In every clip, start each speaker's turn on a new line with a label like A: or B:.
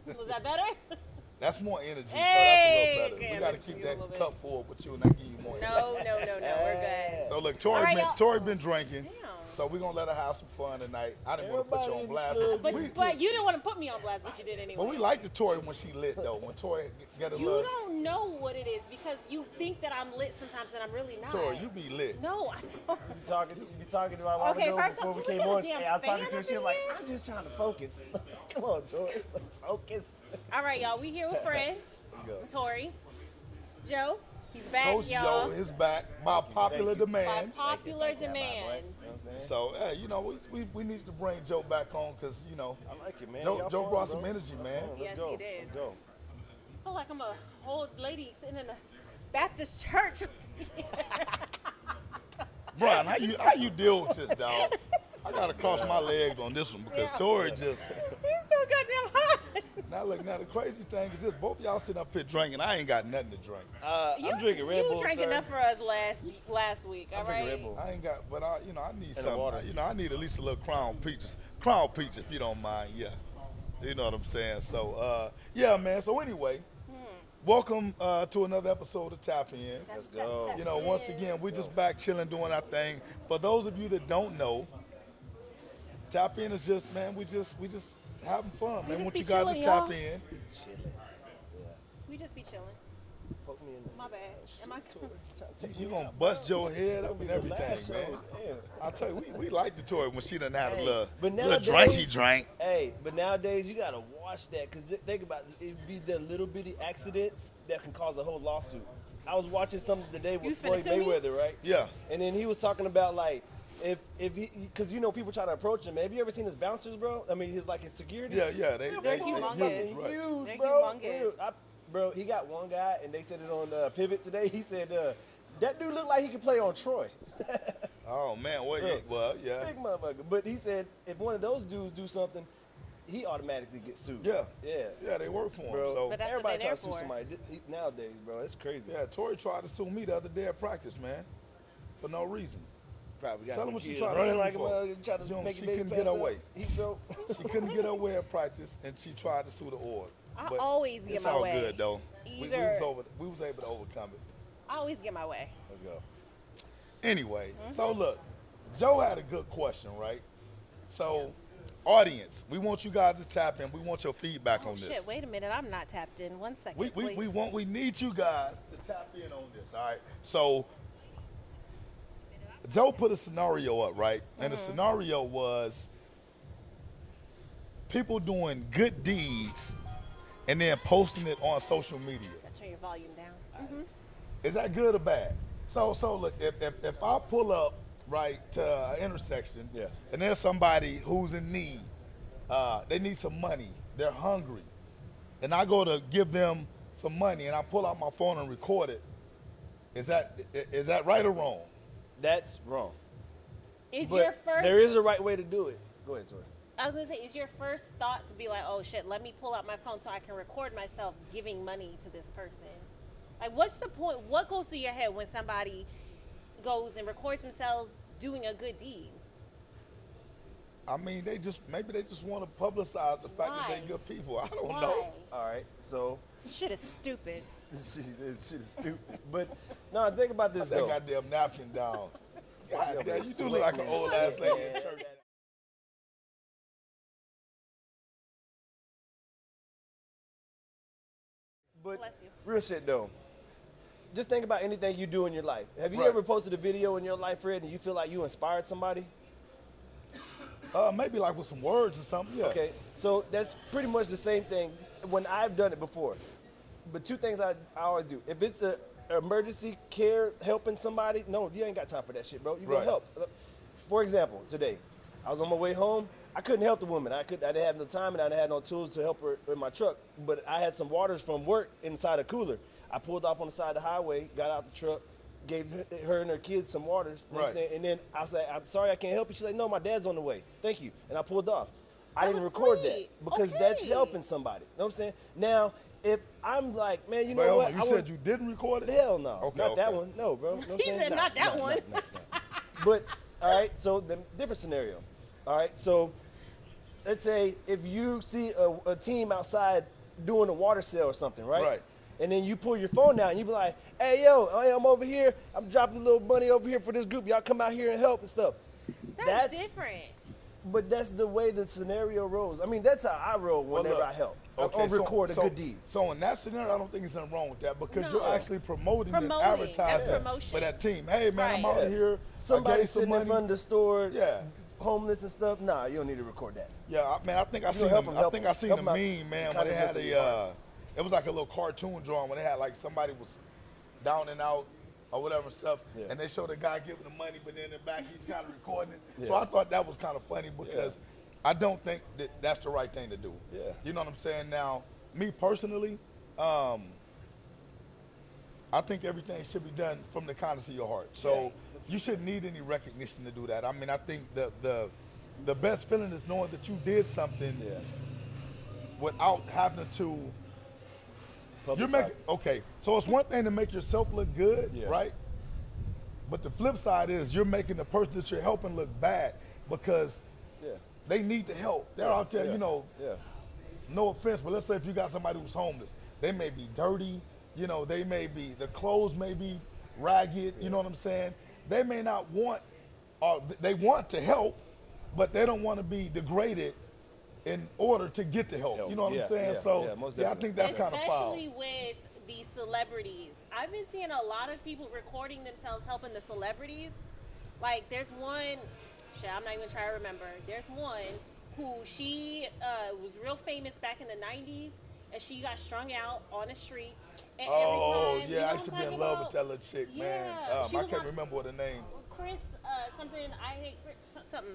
A: Was that better?
B: That's more energy, so
A: Hey,
B: that's a little better.
A: okay,
B: We got to
A: let's
B: keep
A: give you a
B: that
A: little bit.
B: cup full with you, and that give you more energy.
A: No. We're good.
B: So look,
A: All right,
B: Tori been drinking,
A: Damn.
B: so we're gonna let her have some fun tonight. I didn't want to put you on blast,
A: But you didn't want to put me on blast, but you did anyway.
B: but we like the Tori when she lit though. When Tori get a
A: You
B: little.
A: don't know what it is because you think that I'm lit sometimes and I'm really not.
B: Tori, you be lit.
A: No, I don't.
C: You be talking to my while
A: Okay,
C: ago
A: first
C: before
A: off,
C: we
A: can we
C: came
A: get a
C: on.
A: damn
C: Hey, I was talking
A: fan
C: to her.
A: up
C: She was
A: in
C: like,
A: here?
C: I'm just trying to focus. Come on, Tori. Focus.
A: All right, y'all. We here with Fred,
C: Let's go.
A: Tori, Joe. He's back,
B: Coach
A: y'all.
B: Joe is back by popular
A: By
B: demand.
A: popular
C: Thank you, my boy.
A: demand.
C: You know what I'm saying?
B: So, hey, you know, we need to bring Joe back on because, you know,
C: I like it, man.
B: Joe
C: Y'all
B: brought
C: fun,
B: some
C: bro.
B: energy, man.
C: Come on, let's
A: Yes,
C: go.
A: he did.
C: Let's go.
A: I feel like I'm a old lady sitting in a Baptist church.
B: Brian, how you deal with this, dog? I gotta cross my legs on this one because Tori just.
A: He's so goddamn hot.
B: Now look, now the crazy thing is this: both y'all sitting up here drinking. I ain't got nothing to drink.
C: I'm drinking Red Bull.
A: You drank
C: sir.
A: enough for us last week, all
C: I'm drinking
A: right?
C: Red Bull.
B: I ain't got, but I need
C: And the water.
B: something. I need at least a little Crown Peaches. Crown Peach, if you don't mind. Yeah, you know what I'm saying. So, yeah, man. So anyway, welcome to another episode of Tap In.
C: Let's go.
B: You know, once again, we're just back chilling, doing our thing. For those of you that don't know, Tap In is just, man, we just having fun, man.
A: just
B: Want
A: be
B: you guys
A: chilling,
B: to tap
A: y'all.
B: in.
C: Chilling.
A: We just be chilling.
C: Poke me in the
A: My bad. Am I?
B: You gonna bust your head up and everything, man. I tell you, we like the Tory when she done had a little drinky drink.
C: Hey, but nowadays you gotta watch that because think about it, it'd be the little bitty accidents that can cause a whole lawsuit. I was watching something today
A: You
C: with
A: was finna
C: Floyd
A: sue me?
C: Mayweather, right?
B: Yeah.
C: And then he was talking about like if he, because you know people try to approach him. Have you ever seen his bouncers, bro? I mean, his security.
B: Yeah,
A: They're
C: fucking
A: humongous.
B: right.
C: huge,
A: They're
C: bro.
A: humongous.
C: Bro, he got one guy, and they said it on Pivot today. He said that dude looked like he could play on Troy.
B: Oh man, well, yeah.
C: Big motherfucker. But he said if one of those dudes do something, he automatically gets sued.
B: Yeah.
C: Yeah.
B: They work for him.
C: Bro,
B: So
A: But that's
C: everybody
A: what they're
C: tries to sue
A: for.
C: somebody nowadays, bro. It's crazy.
B: yeah, Tori tried to sue me the other day at practice, man, for no reason.
C: Probably got
B: Tell
C: them
B: him what you
C: kids
B: tried to
C: running
B: sue
C: like a
B: for.
C: motherfucker, trying to
B: June,
C: make
B: she
C: a baby
B: couldn't
C: pass
B: get
C: up.
B: away.
C: He broke.
B: She couldn't get her way at practice, and she tried to sue the org.
A: I
B: But
A: always get
B: it's
A: my
B: all
A: way.
B: good though. We
A: Either-
B: was able to overcome it.
A: I always get my way.
C: Let's go.
B: Anyway,
A: Mm-hmm.
B: so look, Joe had a good question, right? So, audience, we want you guys to tap in. We want your feedback on
A: Shit,
B: this.
A: wait a minute. I'm not tapped in. 1 second,
B: We
A: please.
B: we need you guys to tap in on this. All right. So Joe put a scenario up, right? And the scenario was people doing good deeds and then posting it on social media.
A: Turn your volume down.
B: Is that good or bad? So look, if I pull up right to an intersection,
C: Yeah.
B: and there's somebody who's in need, they need some money, they're hungry, and I go to give them some money, and I pull out my phone and record it. Is that right or wrong?
C: That's wrong.
A: Is
C: But
A: your first?
C: there is a right way to do it. Go ahead, Tori.
A: I was gonna say, is your first thought to be like, oh shit, let me pull out my phone so I can record myself giving money to this person? Like, what's the point? What goes through your head when somebody goes and records themselves doing a good deed?
B: I mean, maybe they just want to publicize the fact that
A: Why?
B: they're good people. I don't
A: Why?
B: know.
C: All right. So
A: This shit is stupid.
C: this shit is stupid. But no, think about this
B: That
C: though.
B: goddamn napkin down. God
C: Yeah,
B: damn, you do look like an old ass lady in church.
C: But
A: Bless you.
C: real shit though. Just think about anything you do in your life. Have you
B: Right.
C: ever posted a video in your life, Fred, and you feel like you inspired somebody?
B: Maybe like with some words or something. Yeah.
C: Okay, so that's pretty much the same thing when I've done it before. But two things I always do. If it's a emergency care helping somebody, no, you ain't got time for that shit, bro. You
B: Right.
C: gonna help. For example, today, I was on my way home. I couldn't help the woman. I didn't have no time and I didn't have no tools to help her in my truck. But I had some waters from work inside a cooler. I pulled off on the side of the highway, got out the truck, gave her and her kids some waters. You know what I'm
B: Right.
C: saying? And then I said, I'm sorry I can't help you. She's like, no, my dad's on the way. Thank you. And I pulled off. I
A: That
C: didn't
A: was
C: record
A: sweet.
C: that because that's
A: Okay.
C: helping somebody. You know what I'm saying? Now, if I'm like, man, you
B: Wait,
C: know
B: hold
C: what?
B: on. You said you didn't record it?
C: Hell no.
B: Okay,
C: Not that
B: okay.
C: one. No, bro. You know what I'm
A: He
C: saying?
A: said,
C: Nah,
A: "Not that
C: nah,
A: one."
C: nah. But, all right, so the different scenario. All right, so let's say if you see a team outside doing a water sale or something, right?
B: Right.
C: And then you pull your phone out and you be like, hey, yo, I'm over here. I'm dropping a little money over here for this group. Y'all come out here and help and stuff.
A: That's different.
C: But that's the way the scenario rolls. I mean, that's how I roll whenever I help.
B: Okay,
C: I'll record a good deed.
B: So in that scenario, I don't think there's nothing wrong with that because
A: No.
B: you're actually promoting and
A: Promoting.
B: advertising
A: That's promotion.
B: for that team. Hey, man, I'm
A: Right.
B: out here. I
C: Somebody
B: gave some
C: sitting in
B: money.
C: front of the store,
B: Yeah.
C: homeless and stuff. Nah, you don't need to record that.
B: Yeah, I think I
C: You
B: seen
C: help
B: them.
C: them,
B: I think I
C: help
B: seen
C: them.
B: the
C: Help them
B: meme,
C: out.
B: man,
C: Kinda
B: when they had
C: listen to your heart.
B: it was like a little cartoon drawing when they had like somebody was down and out or whatever stuff,
C: Yeah.
B: and they showed the guy giving the money, but then in the back he's kind of recording it. So
C: Yeah.
B: I thought that was kind of funny because I don't think that that's the right thing to do.
C: Yeah.
B: You know what I'm saying? Now, me personally, I think everything should be done from the kindness of your heart. So you shouldn't need any recognition to do that. I mean, I think the best feeling is knowing that you did something
C: Yeah.
B: without having to. You're
C: Publicize
B: making
C: it.
B: okay. So it's one thing to make yourself look good,
C: Yeah.
B: right? But the flip side is you're making the person that you're helping look bad because
C: Yeah.
B: they need the help. They're out there,
C: Yeah.
B: you know.
C: Yeah.
B: No offense, but let's say if you got somebody who's homeless, they may be dirty, you know, they may be, the clothes may be ragged, you know what I'm saying? They may not want, or they want to help, but they don't want to be degraded in order to get the help. You know what
C: Yeah,
B: I'm saying?
C: yeah,
B: So,
C: yeah, most
B: I
C: definitely.
B: think that's kind of foul.
A: Especially with the celebrities. I've been seeing a lot of people recording themselves helping the celebrities. Like, there's one, I'm not even trying to remember. There's one who she was real famous back in the 90s, and she got strung out on the street. And
B: Oh,
A: every time, you know
B: yeah, I
A: what
B: used to
A: I'm
B: be in
A: talking
B: love
A: about?
B: with that little chick, man.
A: Yeah, she
B: I
A: was
B: can't
A: on-
B: remember what her name.
A: Chris, something, I hate Chris, something.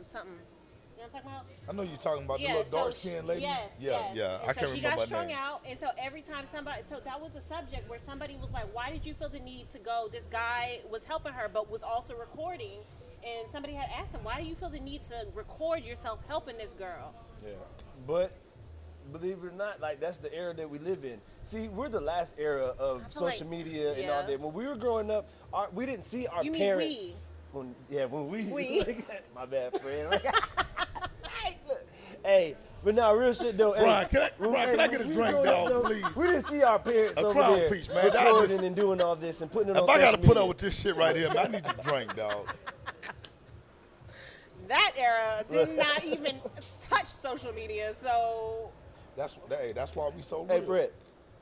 A: You know what I'm talking about?
B: I know you're talking about the
A: Yeah,
B: little
A: so
B: dark-skinned lady.
A: Yes,
B: yeah,
A: yes.
B: yeah.
A: And
B: I can't
A: so she
B: remember
A: got
B: her
A: strung
B: name.
A: out, and so every time so that was the subject where somebody was like, "Why did you feel the need to go?" This guy was helping her, but was also recording, and somebody had asked him, "Why do you feel the need to record yourself helping this girl?"
C: Yeah. But believe it or not, like that's the era that we live in. See, we're the last era of
A: I feel
C: social
A: like-
C: media and
A: yeah.
C: all that. When we were growing up, we didn't see our
A: You mean
C: parents.
A: we?
C: When we.
A: We.
C: My bad, friend. Look. Hey, but now real shit though.
B: Brian,
C: hey,
B: can I get a
C: when we
B: drink,
C: growing up,
B: dog,
C: though,
B: please?
C: We didn't see our parents
B: A
C: over
B: crown
C: there
B: piece, man. I
C: recording
B: just-
C: and doing all this and putting it on
B: If I got to
C: social
B: put
C: media.
B: up with this shit right here, man, I need to drink, dog.
A: That era did not even touch social media, so
B: That's why we so real.
C: Hey, Brett.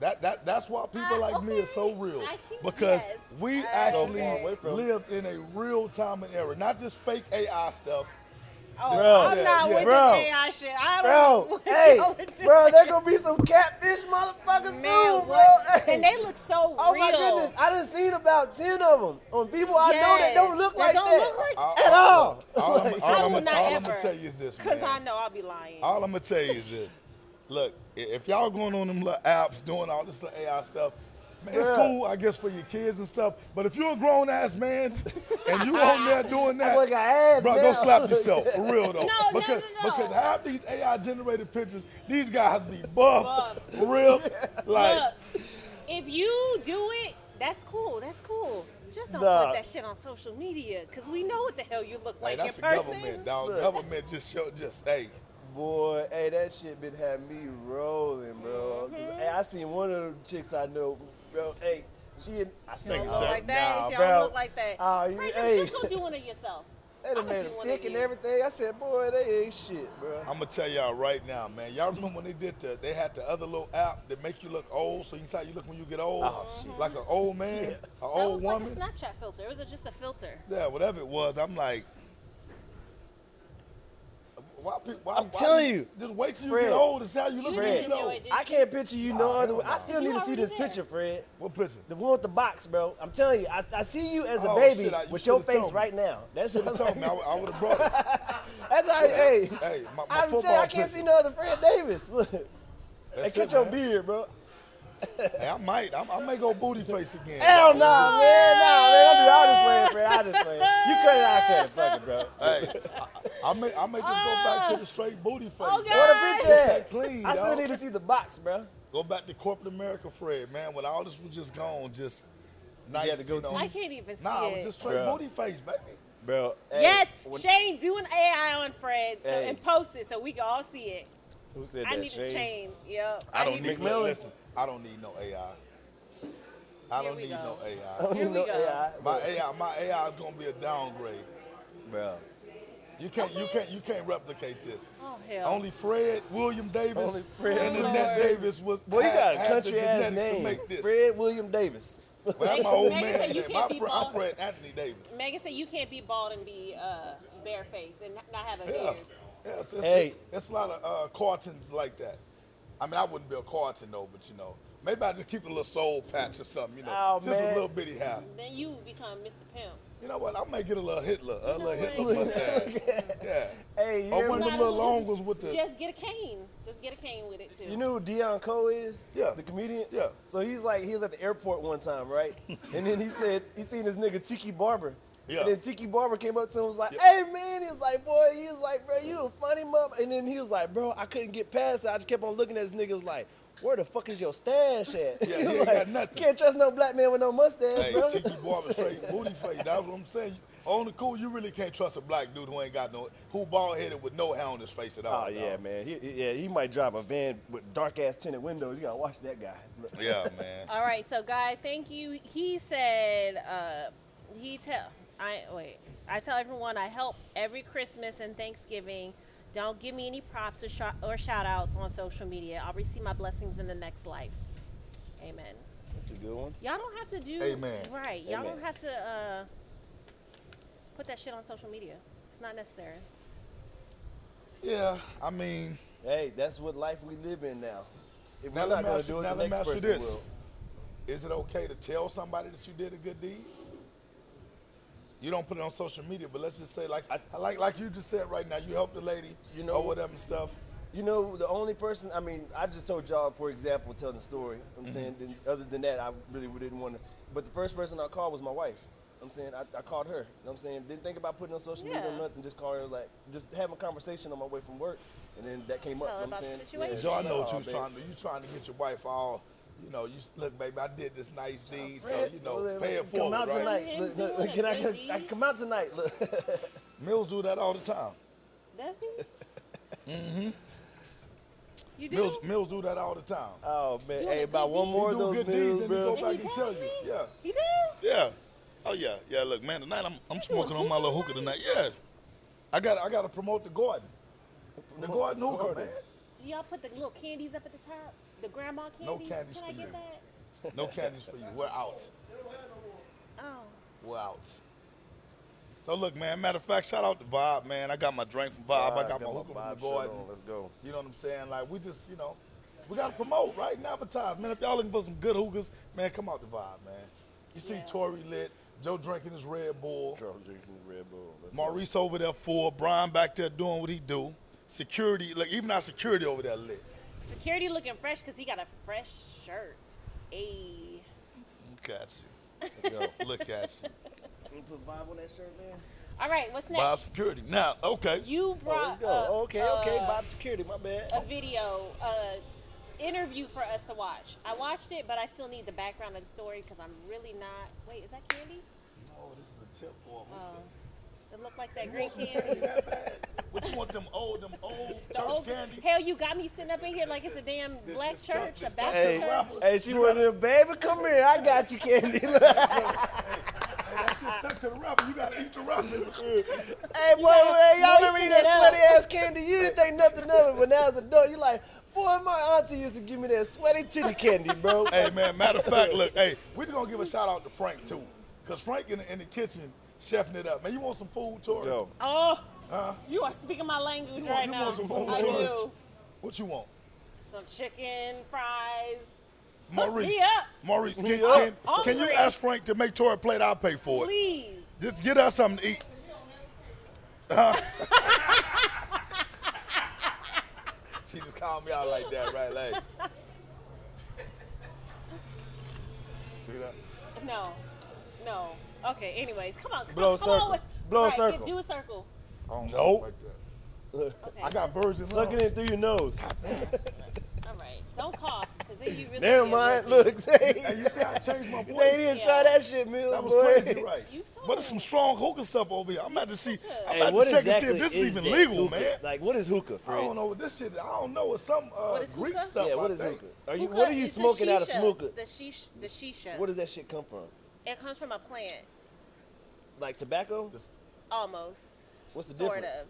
B: That's why people like me are so
A: okay.
B: real.
A: I can-
B: Because
A: yes.
B: we
A: So
B: actually
C: far away from it.
B: live in a real time and era, not just fake AI stuff.
A: oh,
C: Bro.
A: I'm
B: Yeah,
A: not
B: yeah.
A: with
C: Bro.
A: this AI shit. I don't know
C: Bro,
A: what
C: hey,
A: y'all are doing.
C: bro, there gonna be some catfish motherfuckers
A: Man,
C: soon, bro.
A: what?
C: Hey.
A: And they look so
C: Oh
A: real.
C: my goodness, I done seen about 10 of them on people I know that
A: Yes,
C: don't look
A: that
C: like
A: don't
C: that
A: look like-
C: at all.
B: All I'm
A: I will not
B: gonna
A: ever.
B: tell you is this,
A: Because I
B: man.
A: know I'll be lying.
B: All I'm gonna tell you is this. Look, if y'all going on them little apps doing all this little AI stuff, man, it's
C: Bruh.
B: cool, I guess, for your kids and stuff. But if you're a grown ass man and you on there doing
C: That
B: that,
C: boy got ass
B: bro,
C: now.
B: go slap yourself for real though.
A: No,
B: because
A: no.
B: because half these AI generated pictures, these guys be buff, for real. Like,
A: Look, if you do it, that's cool. That's cool. Just don't
C: Nah.
A: put that shit on social media, because we know what the hell you look
B: hey,
A: like
B: that's
A: in
B: the
A: person.
B: government, dog.
C: Look.
B: Government hey.
C: Boy, hey, that shit been having me rolling, bro. 'Cause, hey, I seen one of them chicks I know, bro. Hey, I
A: She don't
B: Nigga,
A: look
B: sir.
A: like that.
C: Nah,
A: she
C: bro.
A: don't look like that.
C: Oh, you-
A: Frank,
C: hey.
A: just go do one of yourself.
C: they done
A: I'ma
C: made
A: do
C: them
A: one
C: thick
A: of
C: and
A: you.
C: everything. I said, boy, they ain't shit, bro.
B: I'm gonna tell y'all right now, man. Y'all remember when they had the other little app that make you look old, so you see how you look when you get old,
C: Oh, shit.
B: like an old man,
C: Yeah.
B: an
A: That
B: old
A: was
B: woman.
A: like a Snapchat filter. It was just a filter.
B: Yeah, whatever it was. I'm like, why,
C: I'm telling you,
B: just wait till you
C: Fred,
B: get old and see how you look when
C: Fred,
B: you get old.
A: did
C: I can't picture you no
B: Nah,
C: other way.
B: hell
C: I
B: no.
C: still
A: You
C: need to see
A: already
C: this
A: there.
C: picture, Fred.
B: What picture?
C: The one with the box, bro. I'm telling you, I see you as a
B: Oh,
C: baby
B: shit, you
C: with your
B: should've
C: face
B: told me.
C: right now. That's
B: Should
C: what
B: have told me. I would have brought it.
C: That's how. Hey,
B: Hey, my
C: I'm telling you,
B: football
C: I can't see
B: picture.
C: no other Fred Davis. Look, hey,
B: That's
C: cut
B: it,
C: your
B: man.
C: beard, bro.
B: Hey, I might. I may go booty face again.
C: Hell no, man. No, man. I'm just playing, Fred. I'm just playing. You cut it, I cut it. Fuck it, bro.
B: Hey, I may just go back to the straight booty face.
A: Oh,
B: dog.
A: God.
C: What a picture
B: Get
C: at?
B: that clean,
C: I still
B: dog.
C: need to see the box, bro.
B: Go back to corporate America, Fred, man. When all this was just gone, just nice.
C: had to go
B: you know.
C: to-
A: I can't even see
B: Nah, it
A: it.
B: was just straight
C: Bruh.
B: booty face, baby.
C: Bro. Hey,
A: Yes, Shane, do an AI on Fred
C: Hey.
A: and post it so we can all see it.
C: Who said
A: I
C: that?
A: need this Shane. Yep.
B: I don't
A: need
B: need.
C: McMillan?
B: Listen, I don't need no AI. I
A: Here
B: don't
A: we
B: need
A: go.
B: no
C: I
B: AI.
C: don't
A: Here
C: need
A: we
C: no
A: go.
C: AI.
B: My AI is gonna be a downgrade.
C: Bro.
B: You can't replicate this.
A: Oh hell.
B: Only Fred, William Davis,
C: Only Fred
B: and
A: William
B: Annette
A: Davis.
B: Davis was.
C: Boy, you got a
B: had the
C: country ass
B: genetics to
C: name.
B: make this.
C: Fred William Davis.
B: Well, that's my old
A: Megan
B: man
A: said you
B: name.
A: can't be
B: I'm
A: bald.
B: Fred Anthony Davis.
A: Megan said you can't be bald and be barefaced and not have a
B: Yeah.
A: beard.
B: Yes,
C: Hey.
B: it's a lot of cartons like that. I mean, I wouldn't be a carton though, but you know, maybe I just keep a little soul patch or something, you know,
C: Oh,
B: just
C: man.
B: a little bitty hair.
A: Then you become Mr. Pimp.
B: You know what? I may get a little Hitler,
A: know what?
B: Hitler mustache. Yeah.
C: Hey, you
B: Or
C: ever-
B: one of them little long ones with the.
A: Just get a cane. Just get a cane with it too.
C: You know who Deion Cole is?
B: Yeah.
C: The comedian?
B: Yeah.
C: So he was at the airport one time, right? And then he said he seen this nigga Tiki Barber.
B: Yeah.
C: And then Tiki Barber came up to him and was like,
B: Yeah.
C: hey man, he was like, boy, he was like, bro, you a funny mother. And then he was like, bro, I couldn't get past it. I just kept on looking at this nigga. Was like, where the fuck is your stash at?
B: Yeah,
C: He
B: he
C: was
B: ain't got nothing.
C: Can't trust no black man with no mustache,
B: Hey,
C: bro.
B: Tiki Barber straight booty face. That's what I'm saying. On the cool, you really can't trust a black dude who ain't got who bald headed with no hair on his face at all.
C: Oh yeah,
B: dog.
C: man. He mimight drive a van with dark ass tinted windows. You gotta watch that guy.
B: Yeah, man.
A: All right, so guy, thank you. He said I tell everyone I help every Christmas and Thanksgiving. Don't give me any props or shout outs on social media. I'll receive my blessings in the next life. Amen.
C: That's a good one.
A: Y'all don't have to do
B: Amen.
A: right. Y'all
C: Amen.
A: don't have to put that shit on social media. It's not necessary.
B: Yeah, I mean,
C: Hey, that's what life we live in now. If
B: now
C: we're
B: let
C: not
B: me
C: gonna
B: ask
C: do
B: you,
C: it,
B: now
C: the
B: let me
C: next
B: ask you
C: person
B: this.
C: will.
B: Is it okay to tell somebody that you did a good deed? You don't put it on social media, but let's just say like you just said right now, you helped the lady,
C: You know-
B: or whatever and stuff.
C: You know, the only person, I mean, I just told y'all, for example, telling the story. I'm saying, then, other than that, I really didn't want to. But the first person I called was my wife. I'm saying, I called her. You know what I'm saying? Didn't think about putting it on social media or
A: Yeah.
C: nothing. Just called her, like, just having a conversation on my way from work. And then that came
A: Tell
C: up.
A: her
C: You know
A: about
C: what
A: the
C: I'm saying?
A: situation.
B: So I know what
C: Oh,
B: you was trying to do. You trying to get your wife all, you know, you look, baby, I did this nice deed, so
C: Fred,
B: you know,
C: look,
B: pay it
C: come
B: forward,
C: out
B: right?
C: tonight.
A: He's
C: Look,
A: doing
C: look,
A: a
C: can I
A: good
C: can
A: deed.
C: come out tonight? Look.
B: Mills do that all the time.
A: Does he? Mm-hmm. You do?
B: Mills do that all the time.
C: Oh man,
A: Doing
C: hey,
A: a
C: about
A: good
C: one
A: deed.
C: more
B: He
C: of
B: do
C: those
B: good deeds,
C: meals,
B: then he
C: bro.
B: go
A: And
B: back
A: he
B: and
A: tells
B: tell you.
A: me?
B: Yeah.
A: He does?
B: Yeah. Oh yeah. Look, man, tonight I'm smoking on my little hookah tonight. Yeah. I got to promote the garden. The garden hookah, man.
A: Do y'all put the little candies up at the top? The grandma
B: No
A: candies?
B: candies
A: Can
B: for
A: I get
B: you.
A: that?
B: No candies for you. We're out.
A: Oh.
B: We're out. So look, man. Matter of fact, shout out to Vibe, man. I got my drink from Vibe. I got my hookah from
C: Vibe
B: the
C: shirt
B: garden.
C: on. Let's go.
B: You know what I'm saying? Like we just, you know, we gotta promote, right? And advertise, man. If y'all looking for some good hookahs, man, come out the Vibe, man. You see
A: Yeah.
B: Tory lit, Joe drinking his Red Bull,
C: Charles drinking Red Bull. Let's go.
B: Maurice over there full, Brian back there doing what he do. Security, like even our security over there lit.
A: Security looking fresh because he got a fresh shirt. Ayy.
B: Look at you.
C: Let's go.
B: Look at you.
C: You put Vibe on that shirt, man.
A: All right, what's next?
B: Vibe security. Now, okay.
A: You
C: Oh,
A: brought
C: let's go.
A: up,
C: Okay. Vibe security. My bad.
A: a video, interview for us to watch. I watched it, but I still need the background of the story because I'm really not. Wait, is that candy?
B: Oh, this is a tip for him.
A: It looked like that green candy.
B: What you want them old
A: The
B: church
A: old-
B: candy?
A: Hell, you got me sitting up in here like it's a damn black
B: this
A: church,
B: stuff-
A: a
B: this
A: Baptist
B: stuff-
A: church.
C: Hey, she one of them, baby. Come here. I got you, Candy.
B: Hey, that shit stuck to the wrapper. You gotta eat the wrapper.
C: Hey, boy, man, y'all remember
A: moisten
C: that
A: it up.
C: sweaty ass candy? You didn't think nothing of it, but now as an adult, you like, boy, my auntie used to give me that sweaty titty candy, bro.
B: Hey, man, matter of fact, look, hey, we're just gonna give a shout out to Frank, too. Because Frank in the kitchen, chefing it up. Man, you want some food, Tori?
C: Yo,
A: Oh,
B: Huh?
A: you are speaking my language
B: You
A: right
B: want
A: now.
B: some food,
A: I
B: Tori?
A: do.
B: What you want?
A: Some chicken, fries.
B: Maurice.
A: me up.
B: Maurice,
C: Me
B: can
C: up.
B: you
A: Hungry.
B: ask Frank to make Tori a plate? I'll pay for it.
A: Please.
B: Just get us something to eat. Huh? She just called me out like that, right? Like, see that?
A: No. Okay, anyways, come on.
C: Blow a
A: come on
C: circle.
A: with,
C: Blow a
A: right,
C: circle.
A: Do a circle.
B: I don't Nope. like that.
A: Okay.
B: I got virgin
C: suck it in through your nose.
A: All right. Don't cough. 'Cause then you really
C: Never
A: get
C: mind.
A: risky.
C: Look, say,
B: Hey, you see how I changed my
C: they
B: voice?
C: ain't even try that shit, Mills,
B: That was
C: boy.
B: crazy, right?
A: You saw
B: But it's some strong hookah stuff over here. I'm about to see. I'm
C: Hey,
B: about
C: what
B: to check
C: exactly
B: and see if this is even
C: that
B: legal,
C: hookah?
B: man.
C: Like, what is hookah, Fred?
B: I don't know what this shit. I don't know. It's some
A: What is
B: Greek
A: hookah?
B: stuff.
C: Yeah, what
B: I
C: is
B: think.
C: hookah?
A: Hookah
C: What are you
A: is the
C: smoking out of
A: shisha.
C: smoker?
A: The shisha.
C: Where does that shit come from?
A: It comes from a plant,
C: Like tobacco?
A: almost.
C: What's the
A: Sort
C: difference?
A: of.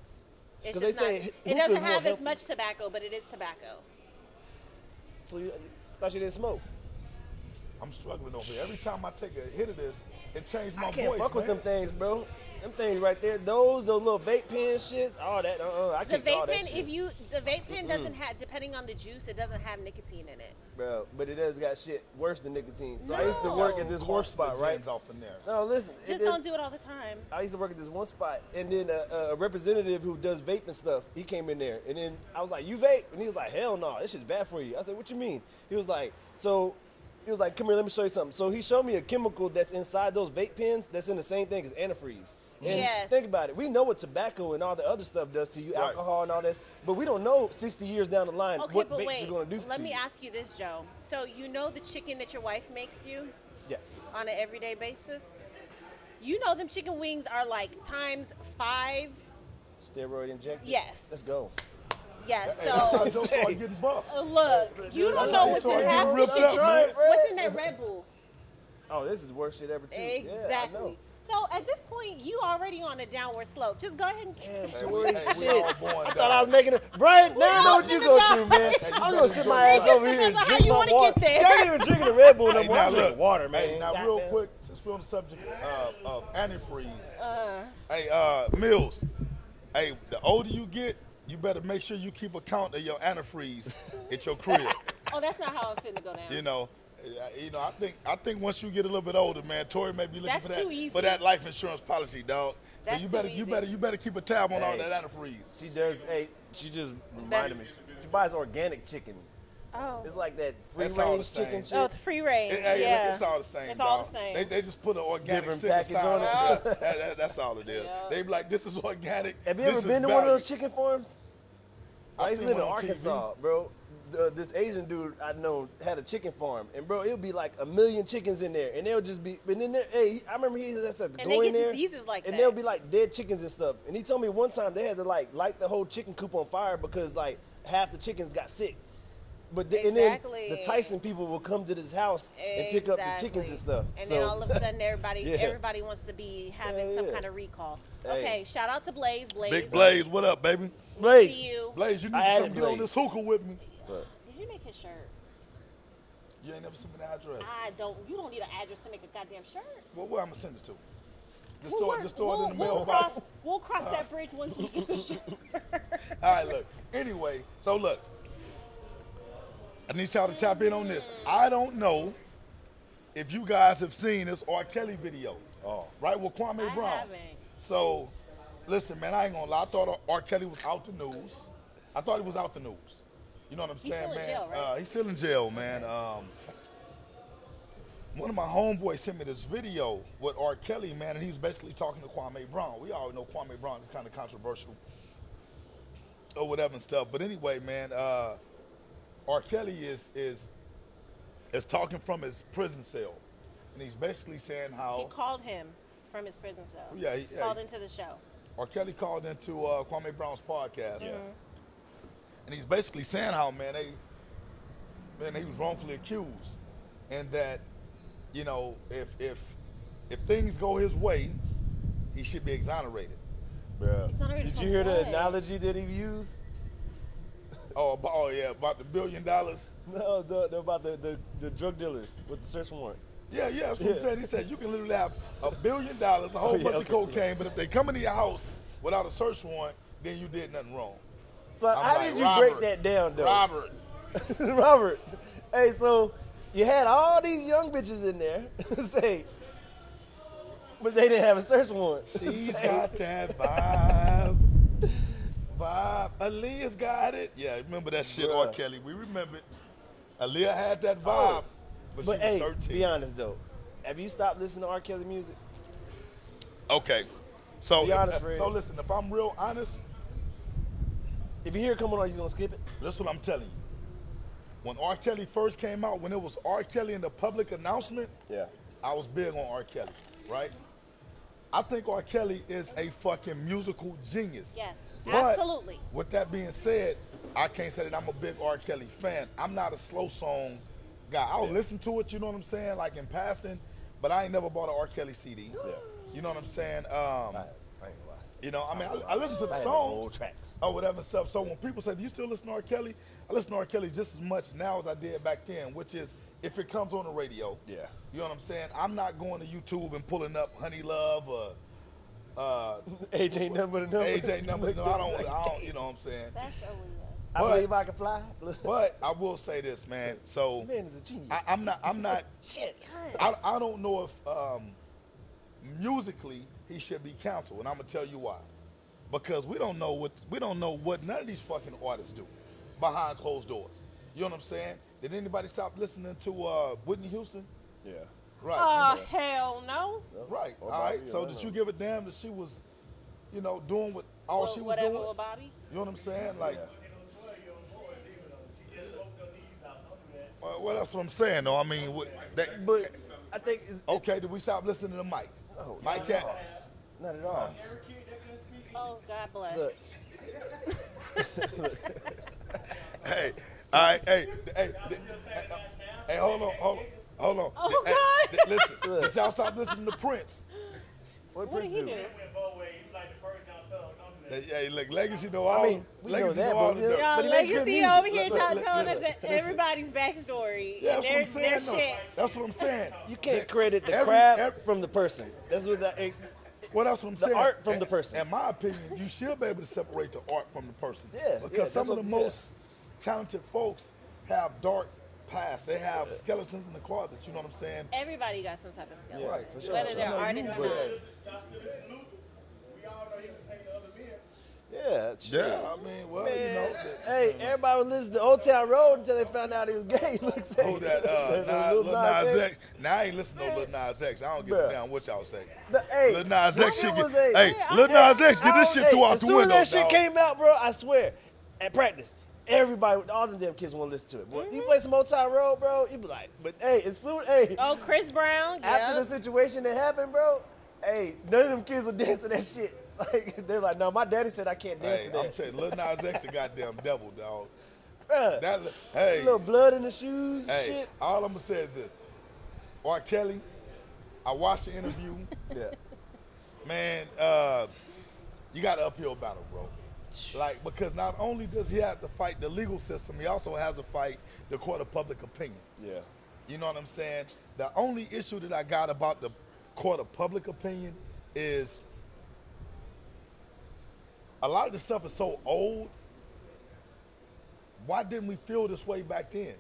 A: It's
C: 'Cause
A: just
C: they
A: not.
C: say
A: It
C: hookah
A: doesn't
C: is more
A: have as
C: healthy.
A: much tobacco, but it is tobacco.
C: So you thought you didn't smoke?
B: I'm struggling over here. Every time I take a hit of this, it changed my
C: I can't
B: voice,
C: fuck with
B: man.
C: them things, bro. Them things right there, those little vape pen shits, all that. I
A: The
C: can't all
A: vape
C: that
A: pen,
C: shit.
A: the vape pen doesn't have, depending on the juice, it doesn't have nicotine in it.
C: Bro, but it does got shit worse than nicotine. So I used to
A: No.
C: work at this one spot, right?
B: Carcinogens off in there.
C: No, listen.
A: Just don't do it all the time.
C: I used to work at this one spot, and then a representative who does vaping stuff, he came in there, and then I was like, "You vape?" And he was like, "Hell no, this shit's bad for you." I said, "What you mean?" He was like, "Come here, let me show you something." So he showed me a chemical that's inside those vape pens that's in the same thing as antifreeze. And
A: Yes.
C: think about it. We know what tobacco and all the other stuff does to you,
B: Right.
C: alcohol and all this, but we don't know 60 years down the line
A: Okay,
C: what
A: but
C: vapes
A: wait.
C: are going to do
A: Let
C: to
A: me
C: you.
A: ask you this, Joe. So you know the chicken that your wife makes you
C: Yeah.
A: on an everyday basis? You know them chicken wings are like times 5.
C: Steroid injected?
A: Yes.
C: Let's go.
A: Yes.
B: Hey, that's how
A: So
B: Joe started getting buff.
A: look, you don't
C: That's
A: know
C: how
A: what's
C: he
A: in
C: started
A: half
C: getting
A: the
B: ripped up,
A: chicken.
B: man.
A: What's in that Red Bull?
C: Oh, this is the worst shit ever, too. Yeah, I know.
A: Exactly. So at this point, you already on a downward slope. Just go ahead and
C: Damn,
B: Hey,
C: Tori,
B: hey, we
C: shit.
B: all
C: I
B: born
C: thought
B: down.
C: I was making it. Brian, now I know what you go through, man.
B: you
C: I'm
B: better
C: gonna sit
B: enjoy
C: my ass
B: yourself.
C: over here and
A: Depends on how
C: drink
A: you
C: my
A: wanna
C: water.
A: get there.
C: See, I ain't even drinking the Red Bull no
B: Hey,
C: more.
B: now
C: I'm drinking
B: look,
C: water, man.
B: Hey, now
C: Goddamn.
B: real quick, since we're on the subject of antifreeze,
A: Uh,
B: hey, Mills, hey, the older you get, you better make sure you keep account of your antifreeze at your crib.
A: oh, that's not how I'm finna go down.
B: I think once you get a little bit older, man, Tori may be looking
A: That's too easy.
B: for that life insurance policy, dog. So
A: That's
B: you
A: too
B: better
A: easy.
B: you better keep a tab on all
C: Hey.
B: that antifreeze.
C: She does. Hey, she just reminded me. She buys organic chicken.
A: Oh.
C: It's like that free
B: That's all
C: range
B: the
C: chicken
B: same.
C: shit.
A: Oh, the free range.
B: Hey,
A: yeah.
B: it's all the same.
A: It's all
B: dog.
A: the same.
B: They just put an organic
C: Different
B: sticker
C: package
B: sign
C: on
B: on
C: it.
B: it. That's all it is.
A: Yeah.
B: They be like, this is organic.
C: Have you
B: this
C: ever
B: is
C: been to one of
B: value.
C: those chicken farms? I
B: I've
C: used to
B: seen
C: live in
B: one on TV.
C: Arkansas, bro. This Asian dude I know had a chicken farm, and bro, it'll be like 1 million chickens in there, and they'll just be. But then, hey, I remember he said to
A: And
C: go
A: they
C: in
A: get
C: there,
A: diseases like
C: and
A: that.
C: there'll be like dead chickens and stuff. And he told me one time they had to like light the whole chicken coop on fire because like half the chickens got sick. But and then
A: Exactly.
C: the Tyson people will come to this house and pick up the chickens and stuff.
A: And
C: So-
A: then all of a sudden, everybody
C: Yeah.
A: everybody wants to be having
C: Hell
A: some
C: yeah.
A: kind of recall.
C: Hey.
A: Okay, shout out to Blaze.
B: Big Blaze, what up, baby?
C: Blaze.
A: See you.
B: Blaze, you need
C: I
B: to
C: added
B: come get on
C: Blaze.
B: this hookah with me.
A: Did you make his shirt?
B: You ain't never sent me the address.
A: You don't need an address to make a goddamn shirt.
B: Well, where I'm gonna send it to?
A: We'll
B: Just throw it in the
A: we'll
B: mailbox.
A: we'll cross that bridge once we get the shirt.
B: All right, look. Anyway, so look. I need y'all to tap in on this. I don't know if you guys have seen this R. Kelly video.
C: Oh.
B: Right, with Kwame
A: I
B: Brown.
A: haven't.
B: So, listen, man, I ain't gonna lie. I thought R. Kelly was out the news. I thought he was out the news. You know what I'm
A: He's
B: saying,
A: still in
B: man?
A: jail, right?
B: He's still in jail, man. One of my homeboys sent me this video with R. Kelly, man, and he was basically talking to Kwame Brown. We all know Kwame Brown is kind of controversial or whatever and stuff. But anyway, man, R. Kelly is talking from his prison cell, and he's basically saying
A: He
B: how
A: called him from his prison cell.
B: Yeah,
A: Called into the show.
B: R. Kelly called into Kwame Brown's podcast,
C: Yeah.
B: and he's basically saying how he was wrongfully accused, and that if things go his way, he should be exonerated.
C: Bruh.
A: Exonerated
C: Did
A: from
C: you hear the
A: what?
C: analogy that he used?
B: Oh yeah, about the $1 billion.
C: No, about the drug dealers with the search warrant.
B: Yeah, that's what
C: Yeah.
B: he said. He said you can literally have $1 billion, a whole
C: yeah,
B: bunch
C: okay.
B: of cocaine, but if they come into your house without a search warrant, then you did nothing wrong.
C: So
B: I'm
C: how
B: like,
C: did you
B: Robert,
C: break that down, though?
B: Robert,
C: Robert. Hey, so you had all these young bitches in there, say, but they didn't have a search warrant.
B: she's
C: Say,
B: got that vibe. Aaliyah's got it. Yeah, remember that shit, R.
C: Bruh.
B: Kelly. We remember it. Aaliyah had that vibe,
C: Oh.
B: but
C: But
B: she
C: hey,
B: was 13.
C: be honest though, have you stopped listening to R. Kelly music?
B: Okay. So,
C: Be honest, Fred.
B: so listen, if I'm real honest,
C: If you hear it coming on, you gonna skip it?
B: that's what I'm telling you. When R. Kelly first came out, when it was R. Kelly in the public announcement,
C: Yeah.
B: I was big on R. Kelly, right? I think R. Kelly is a fucking musical genius.
A: Yes,
B: But
A: absolutely.
B: with that being said, I can't say that I'm a big R. Kelly fan. I'm not a slow song guy. I'll listen to it, you know what I'm saying, like in passing, but I ain't never bought an R. Kelly CD.
C: Yeah.
B: You know what I'm saying?
C: I ain't gonna lie.
B: You know, I mean, I listen to the
C: I had
B: songs
C: old tracks.
B: or whatever and stuff. So when people say, do you still listen to R. Kelly? I listen to R. Kelly just as much now as I did back then, which is if it comes on the radio.
C: Yeah.
B: You know what I'm saying? I'm not going to YouTube and pulling up Honey Love or
C: Age ain't nothing but a number.
B: AJ number. No, I don't, you know what I'm saying?
A: That's Aaliyah.
C: I
B: But-
C: believe I can fly.
B: But I will say this, man. So
C: Man is a genius.
B: I'm not,
C: Shit.
B: I don't know if musically he should be canceled, and I'm gonna tell you why. Because we don't know what none of these fucking artists do behind closed doors. You know what I'm saying? Did anybody stop listening to Whitney Houston?
C: Yeah.
B: Right.
A: Hell no.
B: Right.
C: Or
B: All right.
C: Bobby,
B: So
C: I
B: did
C: don't
B: you
C: know.
B: give a damn that she was, you know, doing what all she was
A: Whatever
B: doing?
A: with Bobby.
B: You know what I'm saying? Like, well, that's what I'm saying, though. I mean,
C: But I think it's,
B: okay, did we stop listening to Mike?
C: No,
B: Mike
C: not
B: Cat.
C: at all. Not at all.
A: Oh, God bless.
C: Look.
B: Hey, all right, hey, hold on.
A: Oh,
B: Hey,
A: God.
B: listen,
C: Look.
B: did y'all stop listening to Prince?
C: What
A: What did
C: Prince
A: he
C: do?
A: do?
B: Hey, look, Legacy know all.
C: I mean, we know
B: Legacy
C: that,
B: all
C: but
B: the
C: yeah.
A: Y'all
C: But he makes good
A: legacy
C: music.
A: over here
B: Look,
A: telling us
B: listen.
A: everybody's backstory.
B: Yeah,
A: and
B: that's what I'm
A: their
B: saying. though.
A: shit.
B: That's what I'm saying.
C: You can't credit the
B: Every-
C: craft
B: every-
C: from the person. That's what that.
B: Well, that's what I'm
C: The
B: saying.
C: art from the person.
B: In my opinion, you should be able to separate the art from the person.
C: Yeah,
B: Because
C: yeah,
B: some
C: that's
B: of the
C: what- yeah.
B: most talented folks have dark past. They have skeletons in the closets. You know what I'm saying?
A: Everybody got some type of skill.
C: Yeah,
B: Right, for sure.
A: Whether they're
B: I know
A: artists
B: you,
A: or
B: but-
A: not.
C: Yeah. Shit.
B: Yeah, I mean, well,
C: Man,
B: you know.
C: hey, everybody was listening to Old Town Road until they found out he was gay. Look,
B: Oh, that Lil Nas X. Now I ain't listening to Lil Nas X. I don't give a
C: Bruh.
B: damn what y'all say.
C: Hey,
B: Lil Nas
C: this
B: X
C: shit
B: shit get,
C: was a-
B: hey,
A: Yeah,
B: Lil Nas X get this
C: Oh,
B: shit
C: hey,
B: threw out
C: as
B: the
C: soon
B: window,
C: as that
B: dog.
C: shit came out, bro, I swear, at practice, everybody, all them damn kids want to listen to it. Boy, you play some Old Town Road, bro, you be like, but hey, as soon, hey,
A: Oh, Chris Brown.
C: after
A: Yeah.
C: the situation that happened, bro, hey, none of them kids were dancing that shit. Like, they're like, no, my daddy said I can't dance
B: Hey,
C: to
B: I'm
C: that.
B: telling you, Lil Nas X the goddamn devil, dog.
C: Bruh,
B: That, hey,
C: little blood in the shoes,
B: hey,
C: shit.
B: all I'm gonna say is this: R. Kelly, I watched the interview.
C: Yeah.
B: Man, you got an uphill battle, bro. Like, because not only does he have to fight the legal system, he also has to fight the court of public opinion.
C: Yeah.
B: You know what I'm saying? The only issue that I got about the court of public opinion is a lot of this stuff is so old. Why didn't we feel this way back then?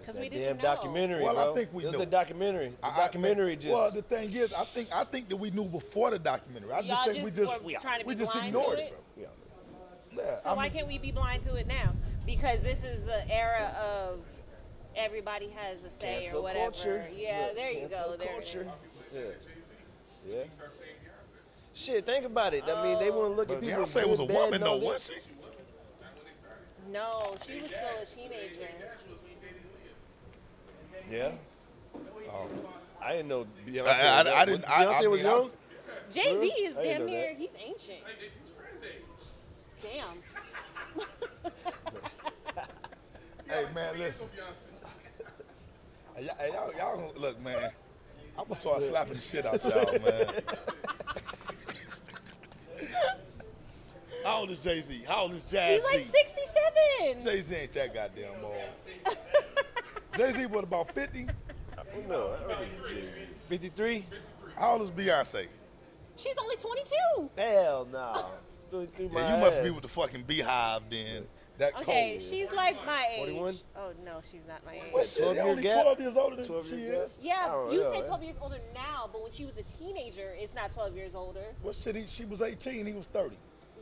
A: Because
C: That
A: we
C: damn
A: didn't know.
C: documentary,
B: Well, I
C: bro.
B: think we
C: it was
B: knew.
C: a documentary. The
B: I
C: documentary
B: think,
C: just.
B: Well, the thing is, I think that we knew before the documentary. I
A: Y'all
B: just think
A: just were trying to
B: we
A: be
B: just
A: blind
B: ignored
A: to
B: it.
A: it?
C: yeah.
B: Yeah,
A: So why can't we be blind to it now? Because this is the era of everybody has a say
C: Cancel
A: or whatever.
C: culture.
A: Yeah,
C: Look,
A: there you
C: cancel
A: go. There it
C: culture.
A: is.
C: Yeah. Yeah. Shit, think about it. I mean, they want to look
B: But
C: at people.
B: Beyonce was a
C: good, bad,
B: woman,
C: and
B: though,
C: all that.
B: wasn't she?
A: No, she was still a teenager.
C: Yeah.
B: Oh.
C: I didn't know Beyonce.
B: I didn't.
C: Beyonce was young.
A: Jay Z
C: Really?
A: is
C: I didn't
A: damn
C: know
A: near.
C: that.
A: He's ancient. Damn.
B: Hey man, listen. Hey, y'all gonna- look, man. I'm gonna start slapping the shit out y'all, man. How old is Jay Z? How old is Jazz
A: He's like
B: Z?
A: 67.
B: Jay Z ain't that goddamn old. Jay Z what about 50?
C: No, 53.
B: How old is Beyonce?
A: She's only 22.
C: Hell no.
B: Yeah, you must be with the fucking Beehive then. That
A: Okay,
B: cold.
A: she's like my age.
C: 41?
A: Oh no, she's not my age.
B: What shit?
C: 12
B: They
C: year
B: only
C: gap?
B: 12 years older than
C: 12
B: she
C: year
B: is.
A: Yeah,
C: I don't
A: you
C: know,
A: said
C: eh?
A: 12 years older now, but when she was a teenager, it's not 12 years older.
B: What shit? She was 18. He was 30.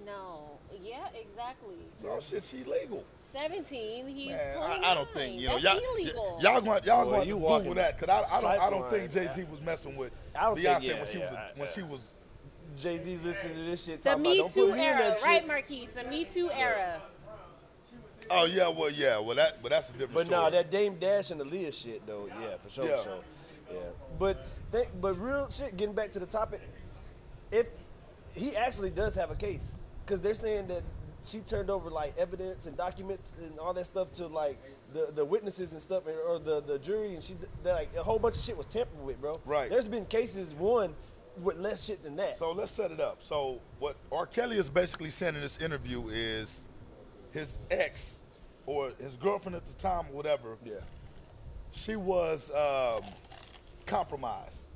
A: No. Yeah, exactly.
B: So shit, she legal.
A: 17. He's
B: Man,
A: 29.
B: I don't think you know
A: That's
B: y'all.
A: illegal.
B: Y'all going
C: Boy,
B: to
C: you
B: Google
C: walking
B: that because I don't think Jay
C: pipeline.
B: Z was messing with
C: I don't
B: Beyonce
C: think- yeah,
B: when she
C: yeah,
B: was
C: I-
B: when
C: yeah.
B: she was.
C: Jay-Z's listening to this shit.
A: the
C: talking
A: Me
C: about, don't put
A: Too
C: me in
A: era,
C: that
A: right,
C: shit.
A: Marquise? The Me Too era.
B: Oh yeah, well that's a different
C: But
B: story.
C: no, that Dame Dash and Aaliyah shit though, yeah, for sure,
B: Yeah.
C: for sure. Yeah. But real shit, getting back to the topic, if he actually does have a case, because they're saying that she turned over like evidence and documents and all that stuff to like the witnesses and stuff, or the jury, and like a whole bunch of shit was tampered with, bro.
B: Right.
C: There's been cases won with less shit than that.
B: So let's set it up. So what R. Kelly is basically saying in this interview is his ex or his girlfriend at the time or whatever,
C: Yeah.
B: she was compromised.